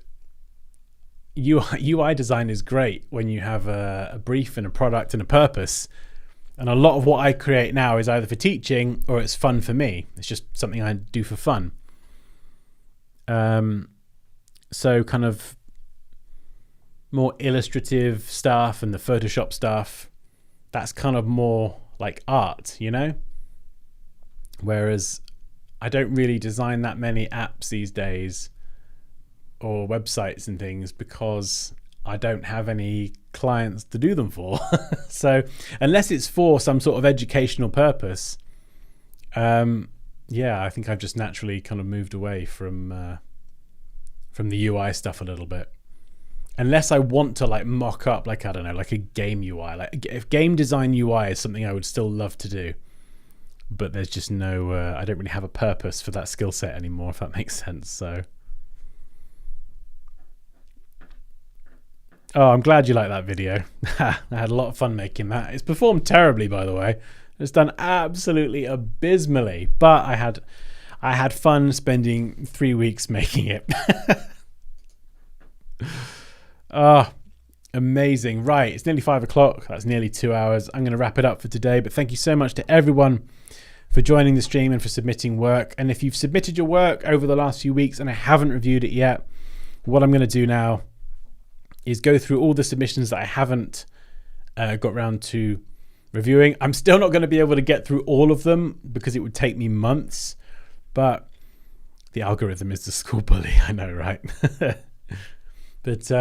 UI design is great when you have a brief and a product and a purpose. And a lot of what I create now is either for teaching or it's fun for me. It's just something I do for fun. So kind of more illustrative stuff and the Photoshop stuff, that's kind of more like art, you know? Whereas I don't really design that many apps these days or websites and things because I don't have any clients to do them for. So unless it's for some sort of educational purpose, I think I've just naturally kind of moved away from the UI stuff a little bit. Unless I want to like mock up, like, I don't know, like a game UI. Like if game design UI is something I would still love to do, but there's just no, I don't really have a purpose for that skill set anymore, if that makes sense. So. Oh, I'm glad you like that video. I had a lot of fun making that. It's performed terribly, by the way. It's done absolutely abysmally, but I had fun spending 3 weeks making it. Oh, amazing. Right, it's nearly 5 o'clock. That's nearly 2 hours. I'm going to wrap it up for today, but thank you so much to everyone for joining the stream and for submitting work. And if you've submitted your work over the last few weeks and I haven't reviewed it yet, what I'm going to do now is go through all the submissions that I haven't got around to reviewing. I'm still not going to be able to get through all of them because it would take me months, but the algorithm is the school bully. I know, right? But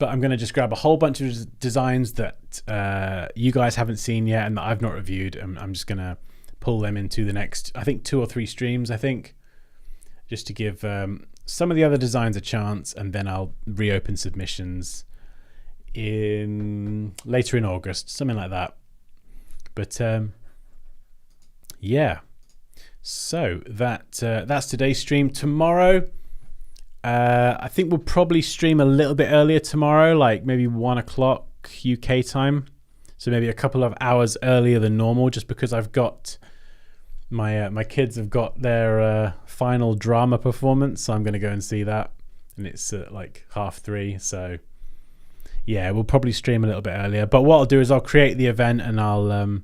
I'm going to just grab a whole bunch of designs that you guys haven't seen yet and that I've not reviewed. And I'm just going to pull them into the next, I think, 2 or 3 streams, just to give some of the other designs a chance, and then I'll reopen submissions later in August, something like that. But yeah, so that's today's stream. Tomorrow, I think we'll probably stream a little bit earlier tomorrow, like maybe 1 o'clock UK time, so maybe a couple of hours earlier than normal, just because I've got my kids have got their final drama performance, so I'm going to go and see that, and it's at like 3:30. So yeah, we'll probably stream a little bit earlier. But what I'll do is I'll create the event and I'll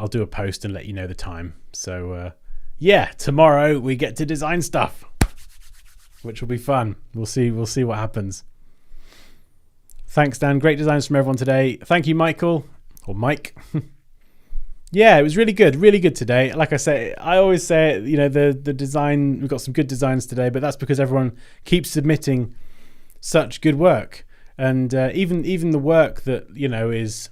do a post and let you know the time. So yeah, tomorrow we get to design stuff, which will be fun. We'll see what happens. Thanks, Dan. Great designs from everyone today. Thank you, Michael or Mike. Yeah, it was really good today. Like I say, I always say, the design, we've got some good designs today, but that's because everyone keeps submitting such good work. And even the work that, is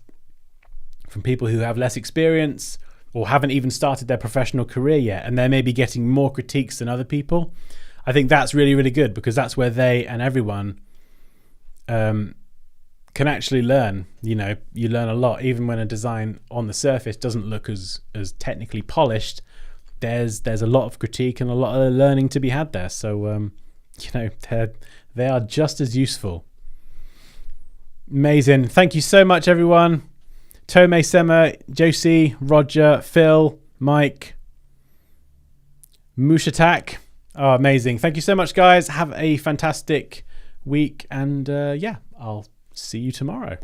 from people who have less experience or haven't even started their professional career yet, and they're maybe getting more critiques than other people. I think that's really, really good, because that's where they and everyone can actually learn. You learn a lot, even when a design on the surface doesn't look as technically polished. There's a lot of critique and a lot of learning to be had there. So they are just as useful. Amazing. Thank you so much, everyone. Tome, Sema, Josie, Roger, Phil, Mike, Mushatak. Oh, amazing. Thank you so much, guys. Have a fantastic week, and I'll see you tomorrow.